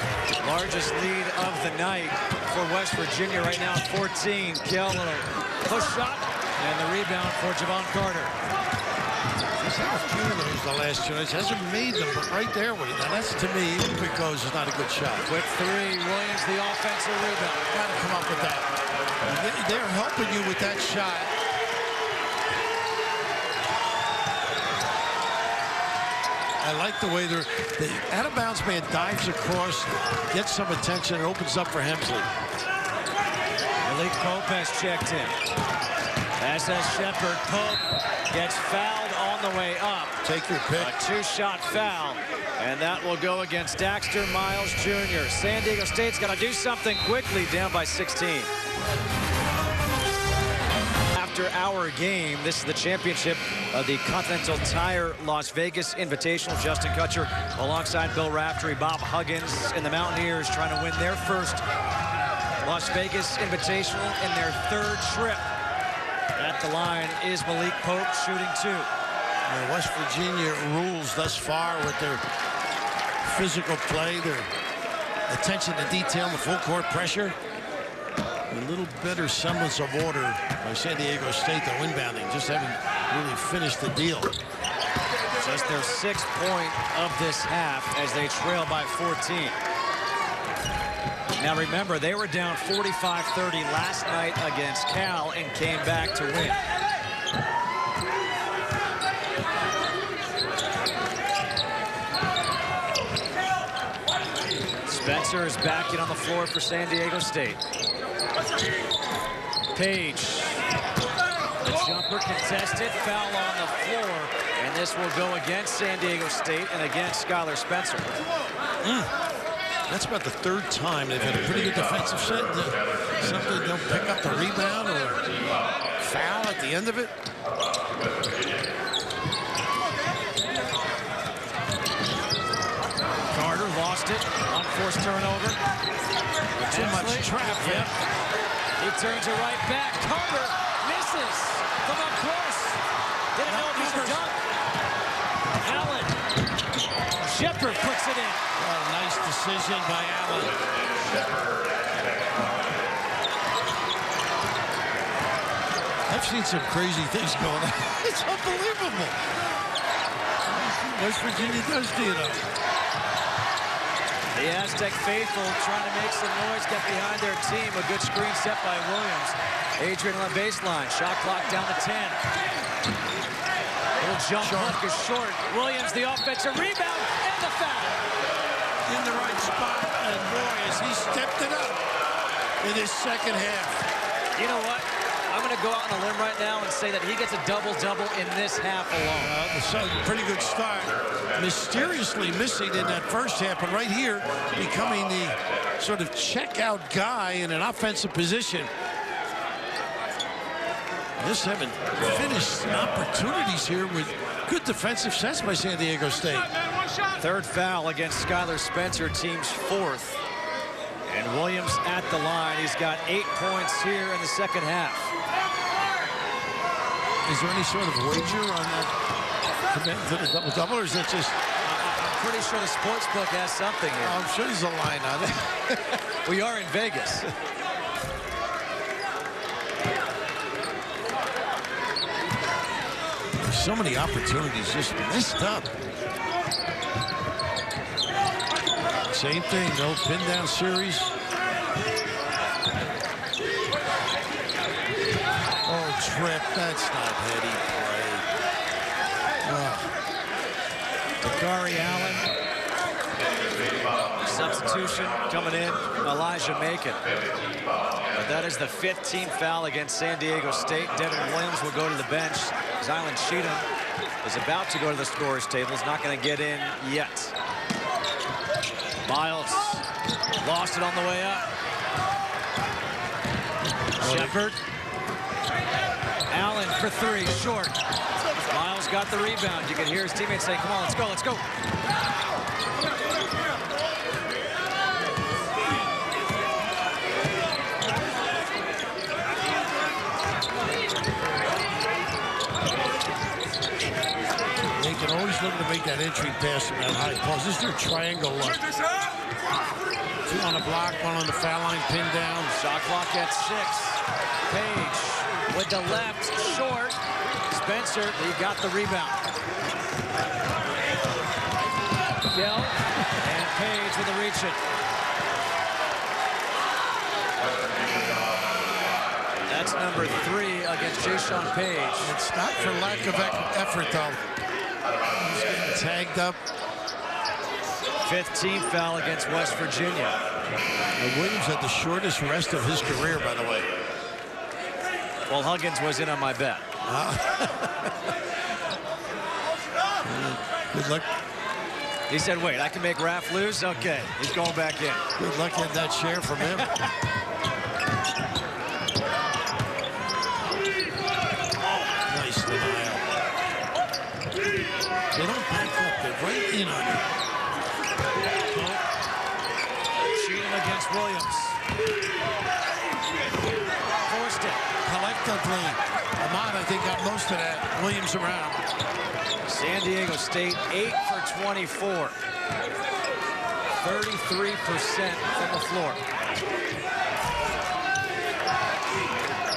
Largest lead of the night for West Virginia right now, 14. Kell, little push shot, and the rebound for Javon Carter. He's had a few of those the last 2 nights. Hasn't made them, but right there with it. Now, that's, to me, even if it goes, is not a good shot. Quick three. Williams, the offensive rebound. Got to come up with that. They're helping you with that shot. I like the way the out-of-bounds man dives across, gets some attention, and opens up for Hemsley. Malik Pope has checked in. Pass as Shepard. Pope gets fouled on the way up. Take your pick. A two-shot foul, and that will go against Daxter Miles Jr. San Diego State's got to do something quickly, down by 16. After our game, this is the championship of the Continental Tire Las Vegas Invitational. Justin Kutcher alongside Bill Raftery, Bob Huggins, and the Mountaineers trying to win their first Las Vegas Invitational in their third trip. At the line is Malik Pope, shooting two. West Virginia rules thus far with their physical play, their attention to detail, the full court pressure. A little better semblance of order by San Diego State, though inbounding. Just haven't really finished the deal. Just their 6th point of this half as they trail by 14. Now remember, they were down 45-30 last night against Cal and came back to win. Spencer is back in on the floor for San Diego State. Page. The jumper contested, foul on the floor, and this will go against San Diego State and against Skylar Spencer. That's about the 3rd time they've had a pretty good defensive set. Something they'll pick up the rebound or foul at the end of it. Carter lost it. Unforced turnover. Too much traffic. Yep. He turns it right back. Carter misses from up close. Didn't know if he should dunk. Allen. Shepard puts it in. A nice decision by Allen. I've seen some crazy things going on. It's unbelievable. West Virginia does do it. The Aztec faithful trying to make some noise, get behind their team. A good screen set by Williams. Adrian on the baseline. Shot clock down to 10. Little jump hook is short. Williams, the offensive rebound, and the foul. In the right spot, and boy, as he stepped it up in his second half. You know what? I'm going to go out on a limb right now and say that he gets a double-double in this half alone. Pretty good start. Mysteriously missing in that first half, but right here, becoming the sort of checkout guy in an offensive position. Just having finished opportunities here with good defensive sets by San Diego State. 3rd foul against Skylar Spencer, team's 4th. And Williams at the line. He's got 8 points here in the second half. Is there any sort of wager on that commitment to the double-double, or is that just... I'm pretty sure the sportsbook has something here. I'm sure there's a line on it. We are in Vegas. So many opportunities just missed up. Same thing, no pin down series. Oh, trip, that's not heady play. Dakari Allen. Substitution coming in, Elijah Macon. But that is the 15th foul against San Diego State. Devin Williams will go to the bench. Zylan Cheatham is about to go to the scorer's table. He's not going to get in yet. Miles lost it on the way up. Shepard. Allen for three, short. Miles got the rebound. You can hear his teammates say, come on, let's go, let's go. They can always look to make that entry pass from that high post. This is their triangle look. Two on the block, one on the foul line, pinned down. Shot clock at 6. Page with the left, short. Spencer, he got the rebound. Gill and Page with the reach it. That's number 3 against Jayshawn Page. It's not for lack of effort, though. He's getting tagged up. 15th foul against West Virginia. And Williams had the shortest rest of his career, by the way. Well, Huggins was in on my bet. Good luck. He said, wait, I can make Raph lose? Okay, he's going back in. Good luck getting that share from him. Nice denial. They don't back up. They're right in on you. Cheatham against Williams. Forced it. Collectively, Ahmad, I think, got most of that. Williams around. San Diego State, 8 for 24. 33% from the floor.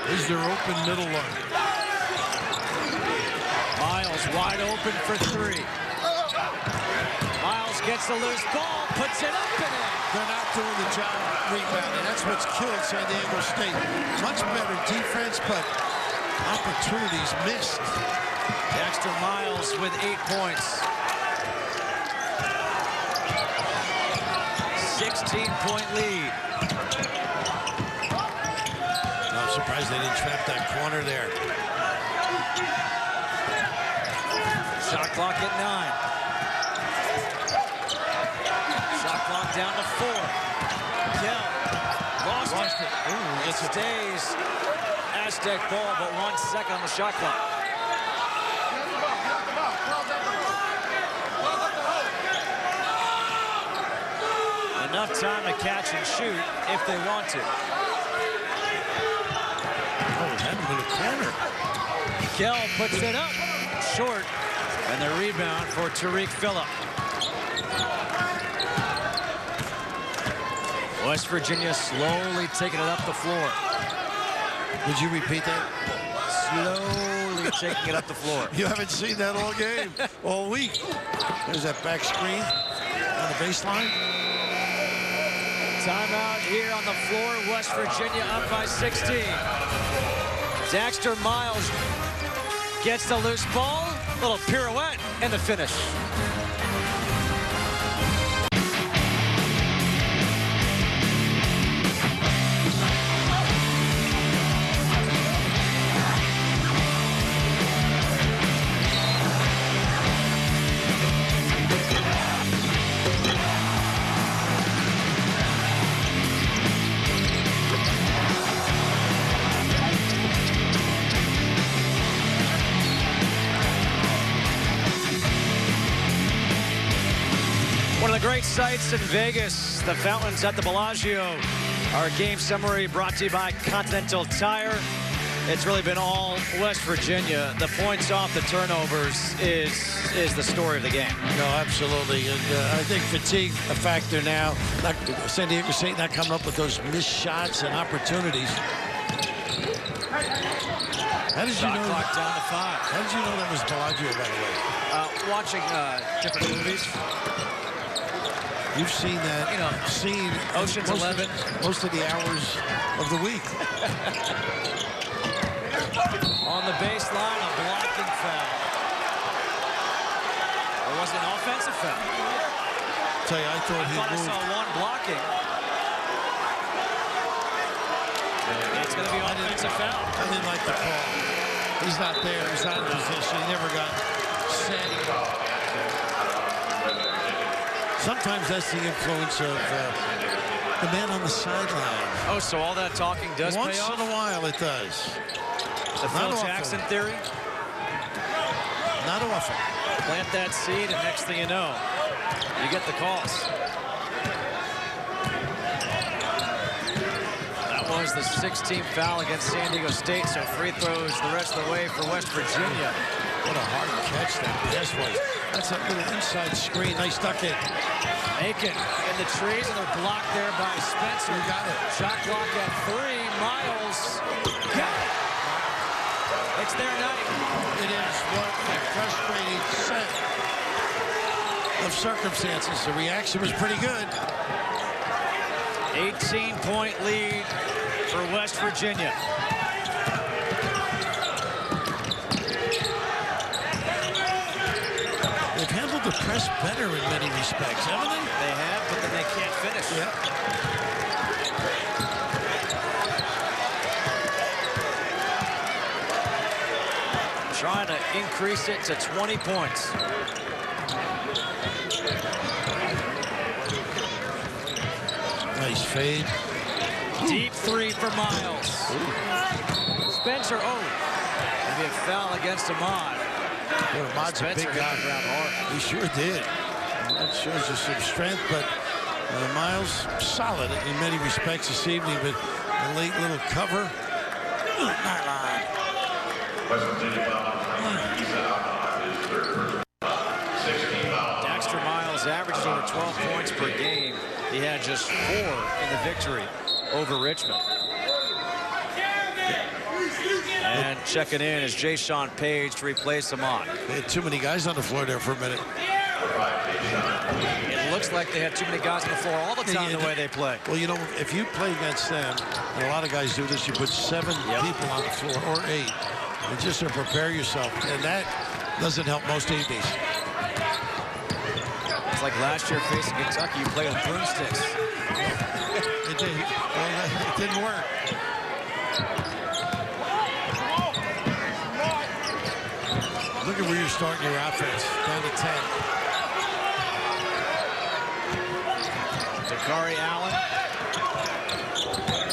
This is their open middle look. Miles wide open for 3. Miles gets the loose ball, puts it up and in. They're not doing the job rebounding. That's what's killed San Diego State. Much better defense, but opportunities missed. Dexter Miles with 8 points. 16-point lead. I'm surprised they didn't trap that corner there. Shot clock at 9. Shot clock down to 4. Gill lost it. Ooh, it stays Aztec ball, but 1 second on the shot clock. Enough time to catch and shoot if they want to. Oh, that in the corner. Gill puts it up, short, and the rebound for Tariq Phillip. West Virginia slowly taking it up the floor. Would you repeat that? Slowly taking it up the floor. You haven't seen that all game, all week. There's that back screen on the baseline. Timeout here on the floor. West Virginia up by 16. Dexter Miles gets the loose ball. Little pirouette and the finish. Great sights in Vegas, the fountains at the Bellagio. Our game summary brought to you by Continental Tire. It's really been all West Virginia. The points off the turnovers is the story of the game. No, absolutely. And I think fatigue a factor now. San Diego State not coming up with those missed shots and opportunities. How did you know? Clock down to 5. How did you know that was Bellagio, by the way? Watching different movies. You've seen that, Ocean's 11. Most of the hours of the week. On the baseline, a blocking foul. Or was it an offensive foul? Tell you, I thought he moved. I saw one blocking. It's going to be offensive foul. I didn't like the call. He's not there. He's not in position. He never got set. Sometimes that's the influence of the man on the sideline. Oh, so all that talking does pay off? Once in a while, it does. The Phil Jackson theory? Not often. Plant that seed, and next thing you know, you get the calls. That was the 16th foul against San Diego State, so free throws the rest of the way for West Virginia. What a hard catch that pass was. That's a little inside screen. Nice duck in. Aiken in the trees, and they're blocked there by Spencer. You got it. Shot clock at 3. Miles got it. It's their night. It is what a frustrating set of circumstances. The reaction was pretty good. 18-point lead for West Virginia. They've handled the press better in many respects, haven't they? They have, but then they can't finish. Yeah. Trying to increase it to 20 points. Nice fade. Deep 3 for Miles. Spencer, maybe a foul against Ahmad. Well, Ahmad's a big guy. He sure did. That shows you some strength, but Miles solid in many respects this evening, but a late little cover. Dexter Miles averages over 12 points per game. He had just 4 in the victory over Richmond. And checking in is Jayshawn Page to replace Ahmad. They had too many guys on the floor there for a minute. It looks like they had too many guys on the floor all the time the way they play. Well, you know, if you play against them, and a lot of guys do this, you put 7 people on the floor, or 8, and just to prepare yourself. And that doesn't help most evenings. It's like last year facing Kentucky, you played with broomsticks. It did. Well, it didn't work. Look at where you're starting your offense. Down to 10. Dakari Allen.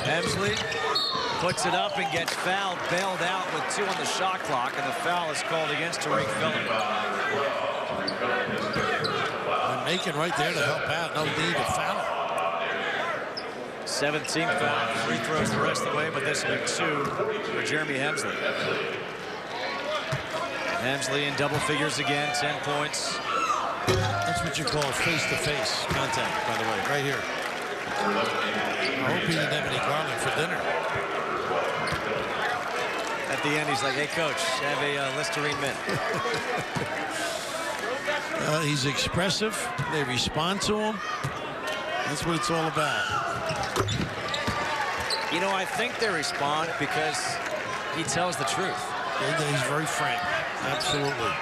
Hemsley puts it up and gets fouled, bailed out with 2 on the shot clock, and the foul is called against Tariq Phillip. They're making right there to help out. No need to foul. 17th foul. Free throws the rest of the way, but this will be 2 for Jeremy Hemsley. Hemsley in double figures again, 10 points. That's what you call face-to-face contact, by the way, right here. I hope he didn't have any garlic for dinner. At the end, he's like, hey, coach, have a Listerine mint. He's expressive. They respond to him. That's what it's all about. You know, I think they respond because he tells the truth. He's very frank. Absolutely.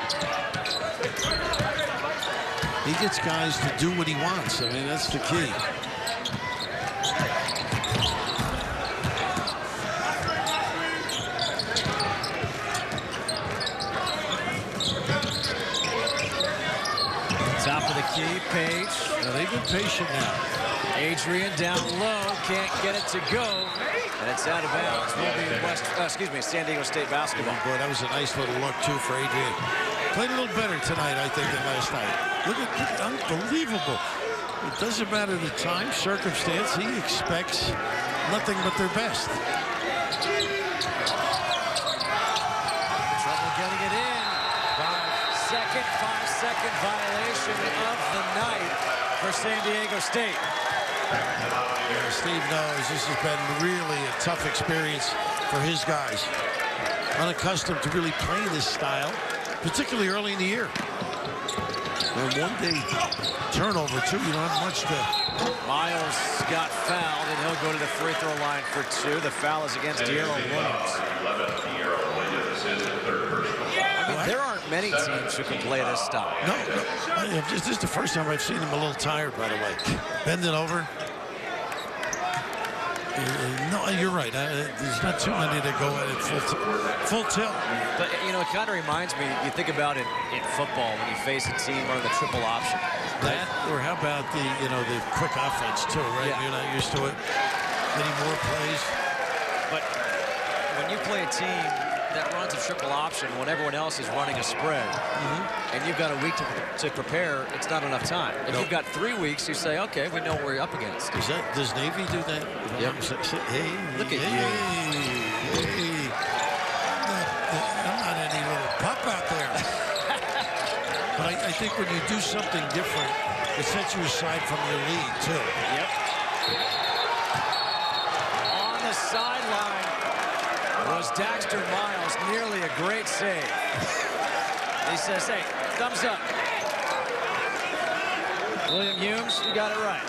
He gets guys to do what he wants. I mean, that's the key. Top of the key, Page. Now, they've been patient now. Adrian down low, can't get it to go. And it's out of bounds. Will be San Diego State basketball. Boy, that was a nice little look, too, for Adrian. Played a little better tonight, I think, than last night. Look at unbelievable. It doesn't matter the time, circumstance. He expects nothing but their best. Trouble getting it in. 5-second violation of the night for San Diego State. Yeah, Steve knows this has been really a tough experience for his guys. Unaccustomed to really playing this style, particularly early in the year. And one-day turnover, too. You don't have much to... Miles got fouled, and he'll go to the free throw line for 2. The foul is against De'Aaron Williams. I mean, there aren't many teams who can play this style. No. This is the first time I've seen him a little tired, by the way. Bending over. No, you're right. There's not too many that go at it full tilt. But, you know, it kind of reminds me, you think about it in football when you face a team running the triple option. That, or how about the quick offense, too, right? Yeah. You're not used to it. Any more plays? But when you play a team that runs a triple option when everyone else is running a spread, and you've got a week to prepare, it's not enough time. If you've got 3 weeks, you say, okay, we know what we're up against. Does Navy do that? Yep. Hey, Look at you. Hey. I'm not any little pup out there. But I think when you do something different, it sets you aside from your league, too. Yep. On the sideline was Daxter Miles, nearly a great save. He says, hey, thumbs up. William Humes, you got it right.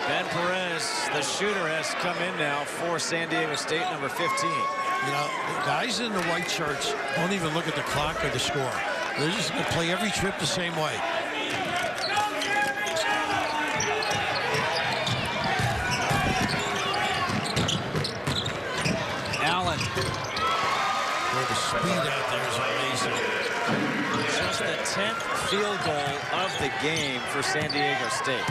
Ben Perez, the shooter, has come in now for San Diego State, number 15. You know, the guys in the white shirts don't even look at the clock or the score. They're just going to play every trip the same way. Allen. Boy, the speed out there is amazing. Just the 10th field goal of the game for San Diego State.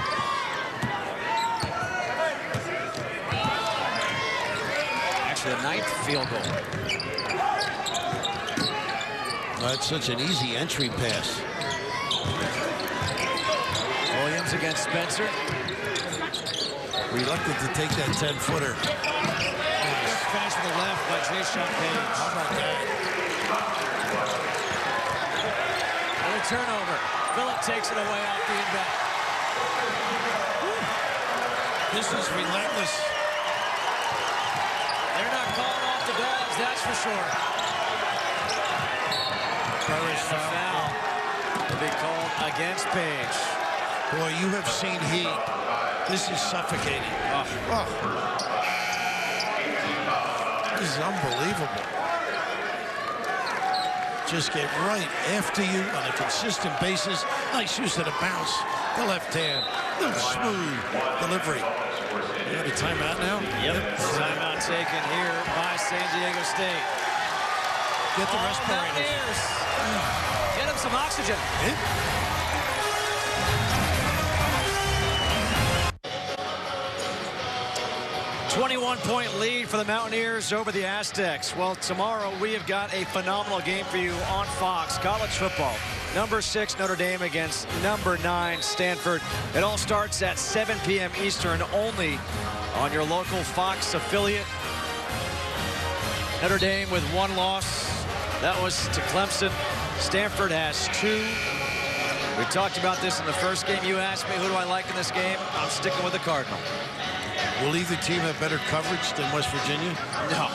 Actually, the 9th field goal. That's such an easy entry pass. Williams against Spencer. Reluctant to take that 10-footer. Finish to the left by Jason Page. How about that? Another turnover. Phillip takes it away off the inbound. This is relentless. They're not calling off the dogs, that's for sure. Burris Foul will be called against Page. Boy, you have seen heat. This is suffocating. Oh. This is unbelievable. Just get right after you on a consistent basis. Nice use of the bounce. The left hand. Little smooth delivery. You got a timeout now? Yep. Timeout taken here by San Diego State. Get the respirators. Get him some oxygen. 21-point lead for the Mountaineers over the Aztecs. Well, tomorrow we have got a phenomenal game for you on Fox. College football. Number 6 Notre Dame against number 9 Stanford. It all starts at 7 p.m. Eastern only on your local Fox affiliate. Notre Dame with 1 loss. That was to Clemson. Stanford has 2. We talked about this in the first game. You asked me, who do I like in this game? I'm sticking with the Cardinal. Will either team have better coverage than West Virginia? No.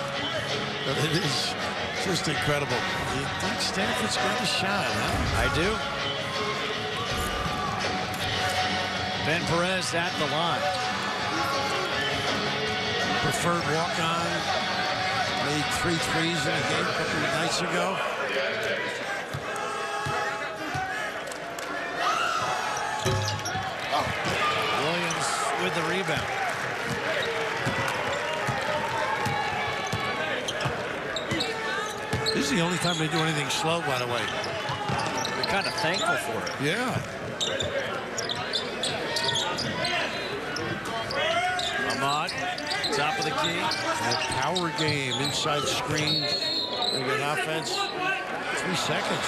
It is just incredible. You think Stanford's got a shot, huh? I do. Ben Perez at the line. Preferred walk-on. Made 3 threes in a game a couple of nights ago. Williams with the rebound. This is the only time they do anything slow, by the way. We're kind of thankful for it. Yeah. Ahmad, top of the key. A power game, inside screen. They got offense. 3 seconds.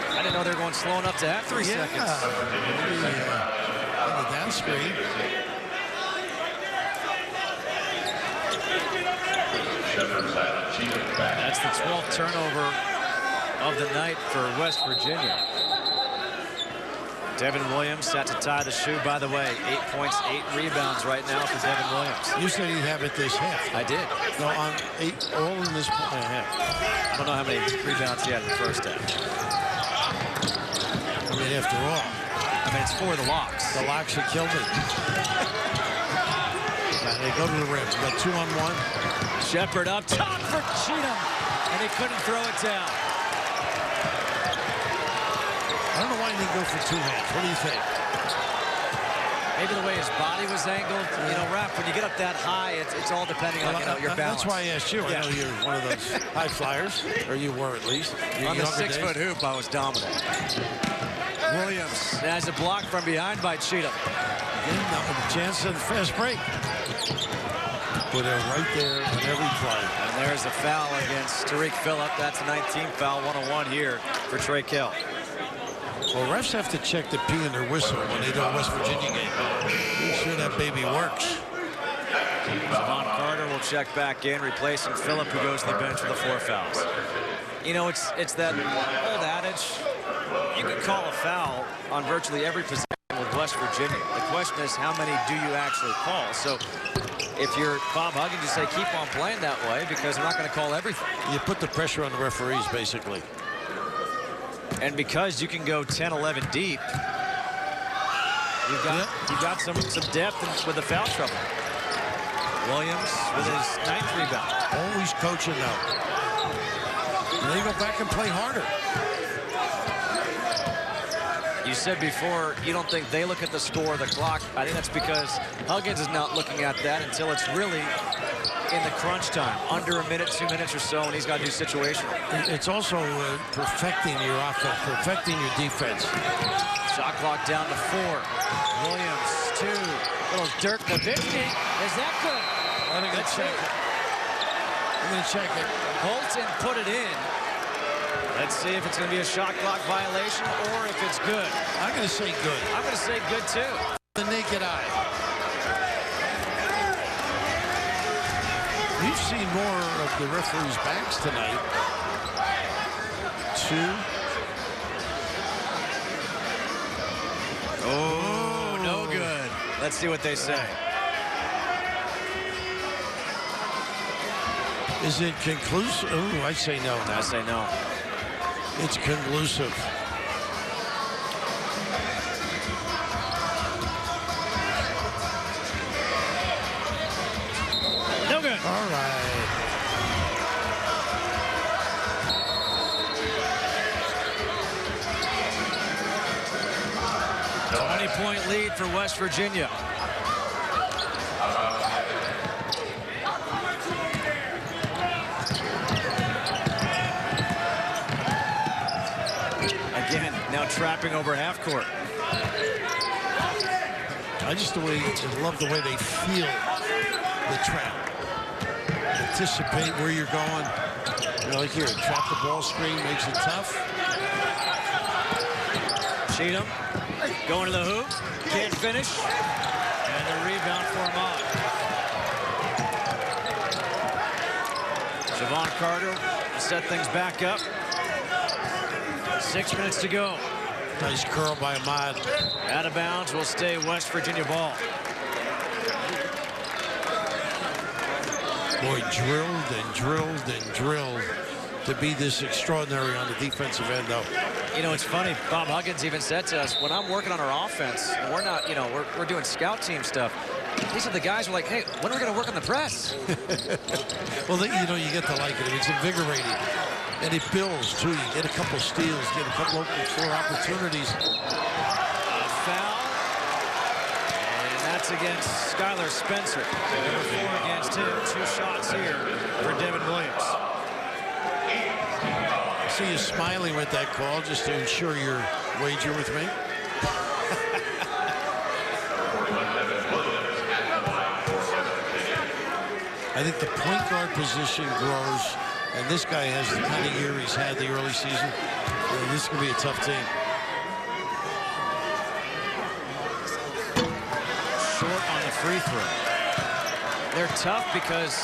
I didn't know they were going slow enough to have 3 seconds. On the down screen. That's the 12th turnover of the night for West Virginia. Devin Williams set to tie the shoe, by the way. 8 points, 8 rebounds right now for Devin Williams. You said he'd have it this half. I did. No, on 8, all in this half. I don't know how many rebounds he had in the first half. I mean, after all. I mean, it's for the locks. The locks have killed it. They go to the rim. We got 2-on-1. Shepard up top for Cheatham, and he couldn't throw it down. I don't know why he didn't go for 2 hands. What do you think? Maybe the way his body was angled. You know, Raph, when you get up that high, it's all depending on your balance. That's why I asked you. Yeah. I know you're one of those high flyers, or you were at least. On the 6-foot hoop, I was dominant. Williams has a block from behind by Cheatham. Again, a chance at a fast break. But they're right there on every play. And there's a foul against Tariq Phillip. That's a 19th foul, 1-on-1 here for Trey Kell. Well, refs have to check the P in their whistle when they do a West Virginia game. Make sure that baby works. Javon Carter will check back in, replacing Phillip, who goes to the bench with the 4 fouls. You know, it's that old adage. You can call a foul on virtually every possession with West Virginia. The question is, how many do you actually call? So if you're Bob Huggins, you say keep on playing that way because they're not going to call everything. You put the pressure on the referees, basically. And because you can go 10, 11 deep, you've got some depth with the foul trouble. Williams with his 9th rebound. Always coaching now. And they go back and play harder. You said before you don't think they look at the score, the clock. I think that's because Huggins is not looking at that until it's really in the crunch time, under a minute, 2 minutes or so, and he's got to do situational. It's also perfecting your offense, perfecting your defense. Shot clock down to 4. Williams, 2. Little Dirk Nowitzki. Is that good? I'm going to check it. I'm going to check it. Holton put it in. Let's see if it's going to be a shot clock violation or if it's good. I'm going to say good. I'm going to say good, too. The naked eye. We've seen more of the referees' backs tonight. 2. Oh, no good. Let's see what they say. Is it conclusive? Oh, I say no. I say no. It's conclusive. No good. All right. A 20-point lead for West Virginia. Again, now trapping over half court. I love the way they feel the trap. Anticipate where you're going. You know, like here, trap the ball screen, makes it tough. Cheatham going to the hoop, can't finish, and the rebound for Ahmad. Javon Carter set things back up. 6 minutes to go. Nice curl by Ahmad. Out of bounds will stay West Virginia ball. Boy, drilled and drilled and drilled to be this extraordinary on the defensive end, though. You know, it's funny. Bob Huggins even said to us, when I'm working on our offense, and we're not, you know, we're doing scout team stuff. These are the guys who are like, hey, when are we going to work on the press? Well, you know, you get to like it. It's invigorating. And it builds, too. You get a couple steals, get a couple open floor opportunities. A foul. And that's against Skylar Spencer. Number 4 against him. 2 shots here for Devin Williams. I see you smiling with that call just to ensure your wager with me. I think the point guard position grows, and this guy has the kind of year he's had the early season. This is going to be a tough team. Short on the free throw. They're tough because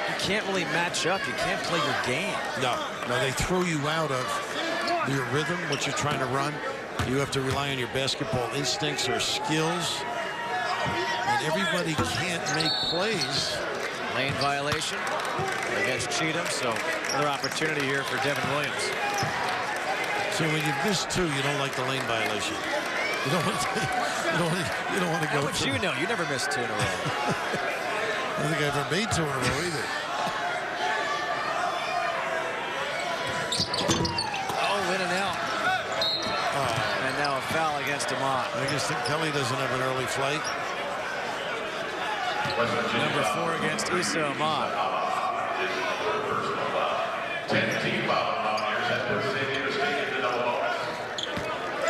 you can't really match up. You can't play your game. No, they throw you out of your rhythm, what you're trying to run, You have to rely on your basketball instincts or skills. And everybody can't make plays. Lane violation against Cheatham, so another opportunity here for Devin Williams. So when you miss 2, you don't like the lane violation. You don't want to, you don't want to go. How would you know? You never missed 2 in a row. I don't think I ever made 2 in a row either. Oh, in and out. And now a foul against Amott. I guess that Kelly doesn't have an early flight. Number 4 against Issa Amott.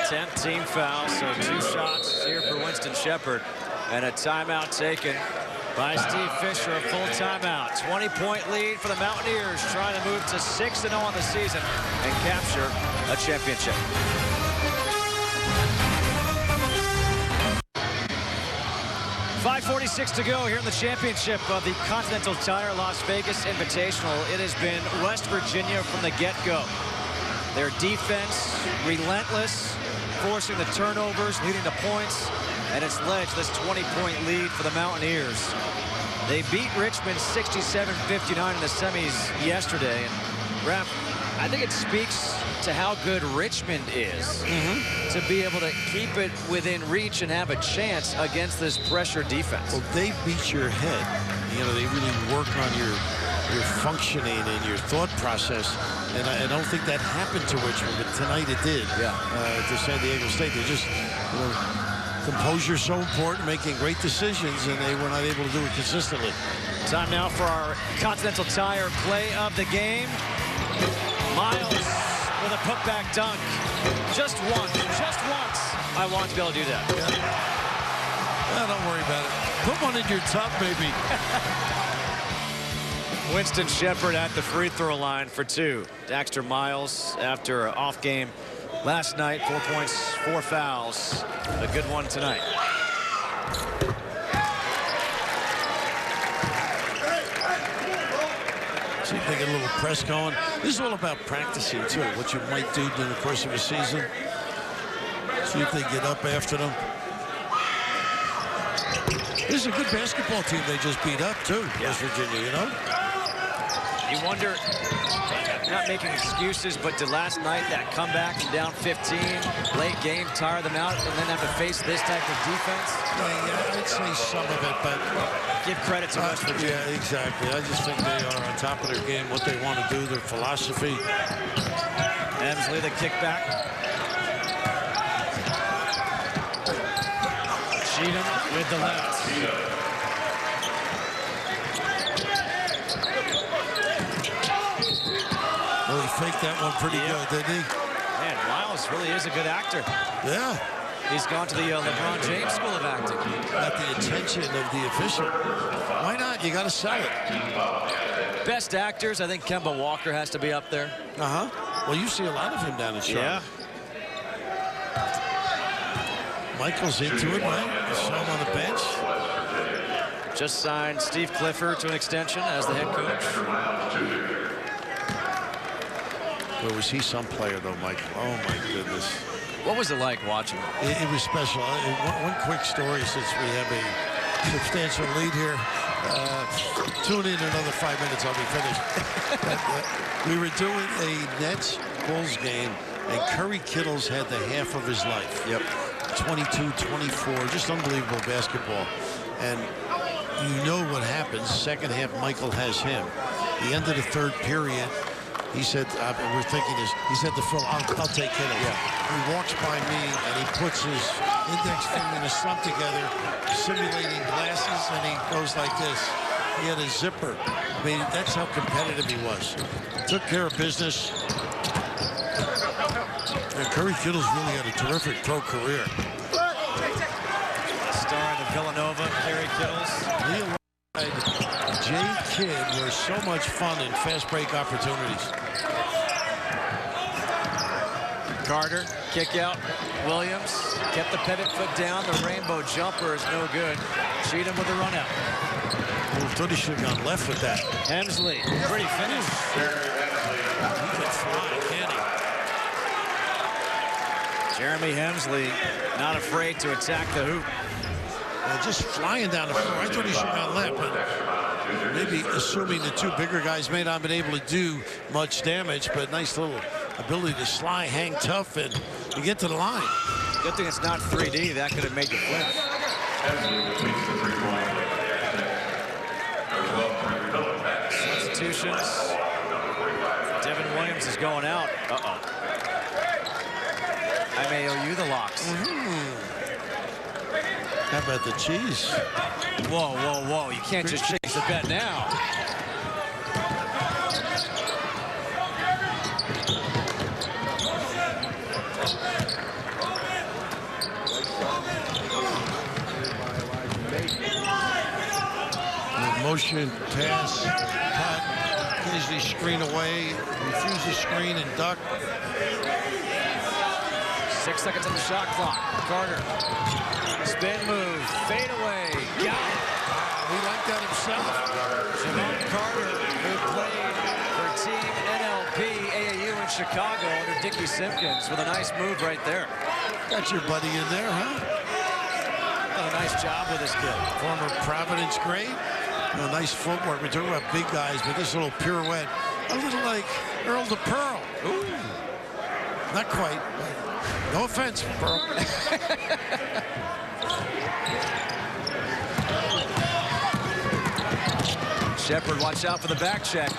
10th team foul, so 2 shots here for Winston Shepherd. And a timeout taken by Steve Fisher, a full timeout. 20-point lead for the Mountaineers, trying to move to 6-0 on the season and capture a championship. .546 to go here in the championship of the Continental Tire Las Vegas Invitational. It has been West Virginia from the get-go. Their defense relentless, forcing the turnovers, leading to points, and it's led to this 20-point lead for the Mountaineers. They beat Richmond 67-59 in the semis yesterday. And Raph, I think it speaks to how good Richmond is to be able to keep it within reach and have a chance against this pressure defense. Well, they beat your head. You know, they really work on your functioning and your thought process. And I don't think that happened to Richmond, but tonight it did. Yeah. To San Diego State, they just, you know, composure so important, making great decisions, and they were not able to do it consistently. Time now for our Continental Tire play of the game. Miles with a putback dunk. Just once. I want to be able to do that. Yeah. Well, don't worry about it. Put one in your tub, baby. Winston Shepherd at the free throw line for 2. Daxter Miles after an off game last night. 4 points, 4 fouls. A good one tonight. See if they get a little press going. This is all about practicing, too, what you might do during the course of a season. See if they get up after them. This is a good basketball team they just beat up, too, West Virginia, you know? You wonder, not making excuses, but did last night that comeback from down 15, late game, tire them out, and then have to face this type of defense? Yeah, I'd say some of it, but give credit to West Virginia. Yeah, exactly. I just think they are on top of their game, what they want to do, their philosophy. Emsley, the kickback. Cheatham with the left. Well, he faked that one pretty good, didn't he? Man, Miles really is a good actor. Yeah. He's gone to the LeBron James School of Acting. Got the attention of the official. Why not? You got to sell it. Best actors, I think Kemba Walker has to be up there. Uh-huh. Well, you see a lot of him down in Charlotte. Yeah. Michael's into it, right? You saw him on the bench. Just signed Steve Clifford to an extension as the head coach. Well, was he some player, though, Michael? Oh, my goodness. What was it like watching him? It was special. One quick story since we have a substantial lead here. Tune in another 5 minutes, I'll be finished. We were doing a Nets-Bulls game, and Curry Kittles had the half of his life. Yep. 22-24, just unbelievable basketball. And you know what happens. Second half, Michael has him. The end of the third period, he said, we're thinking this, he said to Phil, I'll take Kittles. Yeah. He walks by me, and he puts his index finger and his thumb together, simulating glasses, and he goes like this. He had a zipper. I mean, that's how competitive he was. Took care of business. And Curry Kittles really had a terrific pro career. Star of the Villanova, Curry Kittles. He and Jay Kidd were so much fun in fast break opportunities. Carter, kick out. Williams kept the pivot foot down. The rainbow jumper is no good. Cheatham with the run out. I thought he should have gone left with that. Emsley, pretty finish. He can fly, can he? Jeremy Hemsley not afraid to attack the hoop. Just flying down the floor. I thought he should have let, but maybe assuming the two bigger guys may not have been able to do much damage, but nice little ability to slide, hang tough, and to get to the line. Good thing it's not 3D. That could have made you flinch. Substitutions. Devin Williams is going out. Uh-oh. I may owe you the locks. How about the cheese? Whoa, whoa, whoa. You can't just change the bet now. Motion, pass, cut, occasionally screen away, refuse the screen and duck. 6 seconds on the shot clock. Carter. Spin move. Fade away. Got it. He liked that himself. Javon Carter, who played for Team NLP AAU in Chicago under Dickie Simpkins with a nice move right there. Got your buddy in there, huh? Done a nice job with this kid. Former Providence great. Nice footwork. We're talking about big guys, but this little pirouette, a little like Earl to Pearl. Ooh. Not quite, but no offense, Pearl. Shepard, watch out for the back check.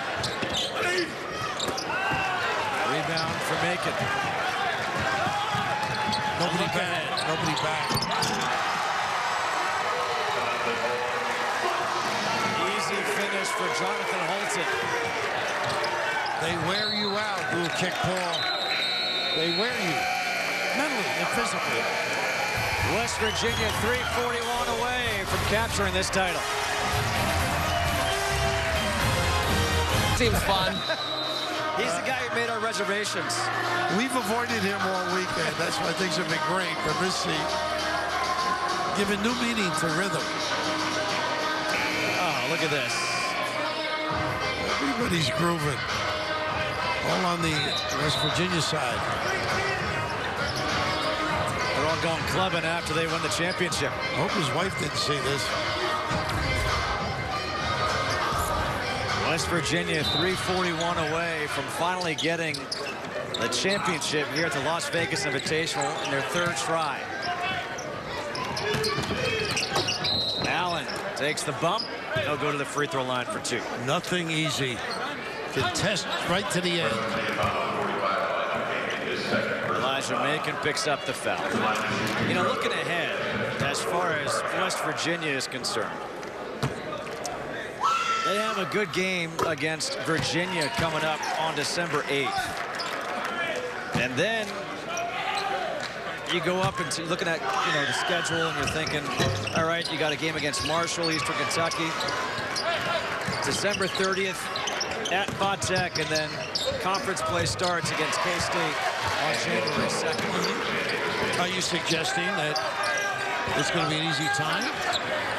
Rebound for Macon. Nobody back. Nobody back. Easy finish for Jonathan Holton. They wear you out, little kick, Paul. They wear you mentally and physically. West Virginia 341 away from capturing this title. Seems fun. He's the guy who made our reservations. We've avoided him all weekend. That's why things have been great from this seat. Giving new meaning to rhythm. Oh, look at this. Everybody's grooving. All on the West Virginia side. They're all going clubbing after they win the championship. I hope his wife didn't see this. West Virginia 341 away from finally getting the championship here at the Las Vegas Invitational in their third try. Allen takes the bump. He'll go to the free throw line for two. Nothing easy. Contest right to the end. Elijah Macon picks up the foul. You know, looking ahead, as far as West Virginia is concerned, they have a good game against Virginia coming up on December 8th. And then you go up and looking at, the schedule, and you're thinking, all right, you got a game against Marshall, Eastern Kentucky. December 30th at Vodtech, and then conference play starts against K-State on January 2nd. Are you suggesting that it's going to be an easy time?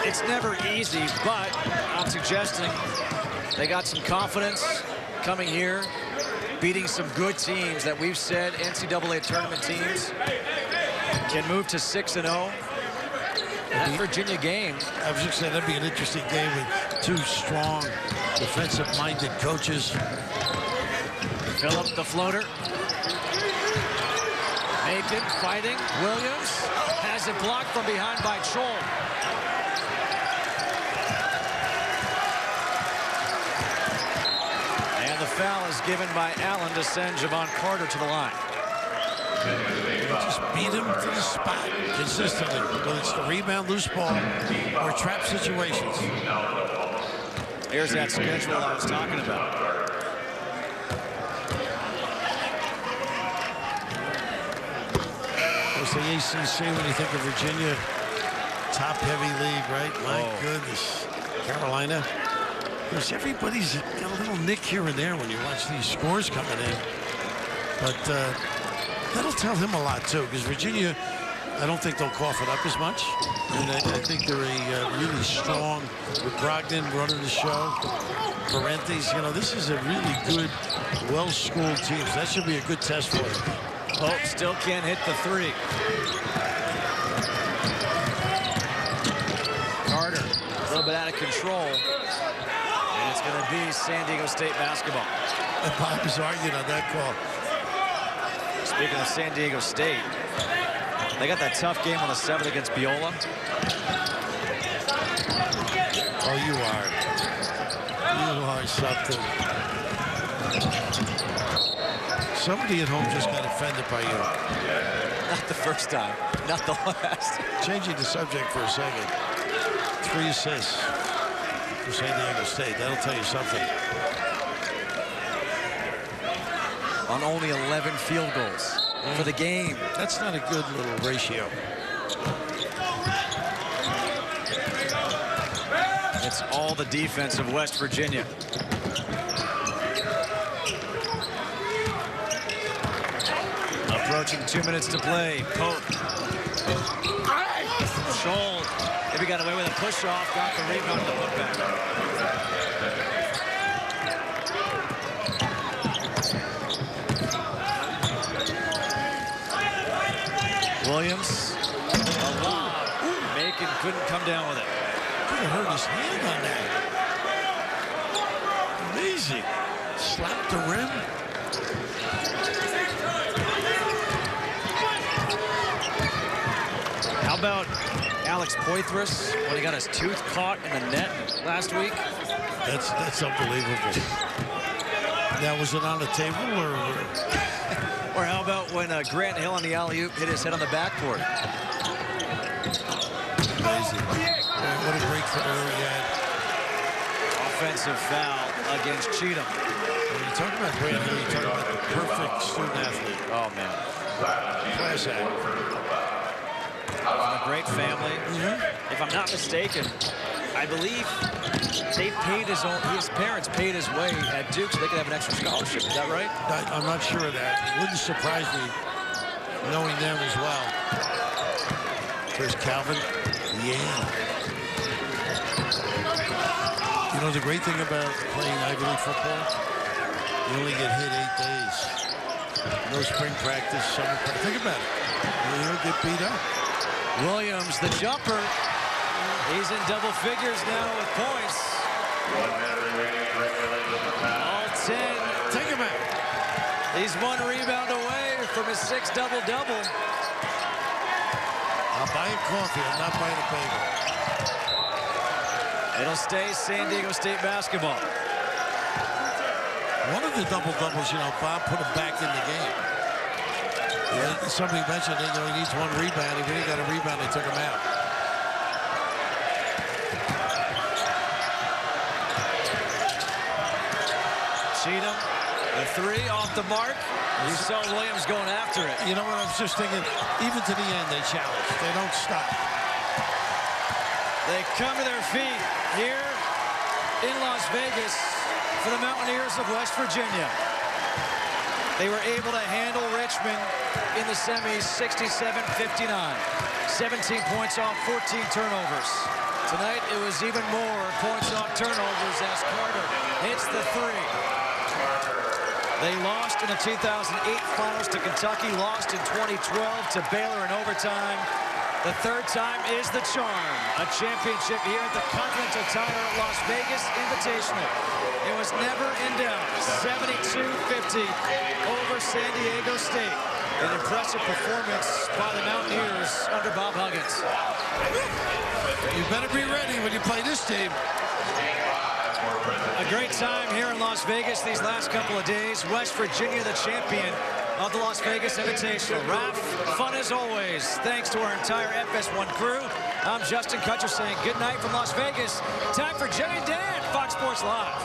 It's never easy, but I'm suggesting they got some confidence coming here, beating some good teams that we've said NCAA tournament teams can move to 6-0. That Virginia game. I was just saying that'd be an interesting game with two strong defensive-minded coaches. Phillip the floater. Macon fighting. Williams has it blocked from behind by Chol. And the foul is given by Allen to send Javon Carter to the line. Just beat him to the spot consistently, whether it's the rebound, loose ball, or trap situations. Here's that schedule I was talking about. Of course, the ACC, when you think of Virginia, top-heavy league, right? My goodness. Carolina. Of course, everybody's got a little nick here and there when you watch these scores coming in. But that'll tell him a lot, too, because Virginia, I don't think they'll cough it up as much. And I think they're a really strong, with Brogdon running the show. Parentes, this is a really good, well-schooled team. So that should be a good test for them. Pope still can't hit the three. Carter, a little bit out of control. And it's going to be San Diego State basketball. And Bob is arguing on that call. Speaking of San Diego State, they got that tough game on the 7th against Biola. Oh, you are. You are something. Somebody at home just got offended by you. Not the first time, not the last. Changing the subject for a second. 3 assists for San Diego State. That'll tell you something. On only 11 field goals for the game. That's not a good little ratio. It's all the defense of West Virginia. Approaching 2 minutes to play. Pope. Scholl. Maybe got away with a push-off. Got the rebound to put back. Williams. A lob. Macon couldn't come down with it. Could have hurt his hand on that. Amazing. Slapped the rim. How about Alex Poitras when he got his tooth caught in the net last week? That's unbelievable. Now, was it on the table or? Or how about when Grant Hill on the alley-oop hit his head on the backboard? Amazing. What a great career he had. Offensive foul against Cheatham. When you talk about Grant Hill, you talk about the perfect student athlete. Oh, man. Class act. From a great family. If I'm not mistaken, I believe they paid his parents paid his way at Duke so they could have an extra scholarship. Is that right? I'm not sure of that. It wouldn't surprise me knowing them as well. There's Calvin. Yeah. You know the great thing about playing Ivy League football? You only get hit 8 days. No spring practice, summer practice. Think about it. You'll get beat up. Williams, the jumper. He's in double figures now with points. All 10. Take him out. He's 1 rebound away from his 6th double-double. I'm buying coffee. I'm not buying a bagel. It'll stay San Diego State basketball. One of the double-doubles, you know, Bob put him back in the game. Yeah. Somebody mentioned that, you know, he needs 1 rebound. If he didn't got a rebound, they took him out. Cheatham, the 3 off the mark. You saw Williams going after it. You know what, I was just thinking, even to the end, they challenge. They don't stop. They come to their feet here in Las Vegas for the Mountaineers of West Virginia. They were able to handle Richmond in the semis 67-59. 17 points off, 14 turnovers. Tonight, it was even more points off turnovers as Carter hits the 3. They lost in the 2008 finals to Kentucky, lost in 2012 to Baylor in overtime. The 3rd time is the charm. A championship here at the Continental Tire Las Vegas Invitational. It was never in doubt. 72-50 over San Diego State. An impressive performance by the Mountaineers under Bob Huggins. You better be ready when you play this team. A great time here in Las Vegas these last couple of days. West Virginia, the champion of the Las Vegas Invitational. Raph, fun as always. Thanks to our entire FS1 crew. I'm Justin Kutcher saying good night from Las Vegas. Time for Jay and Dan, Fox Sports Live.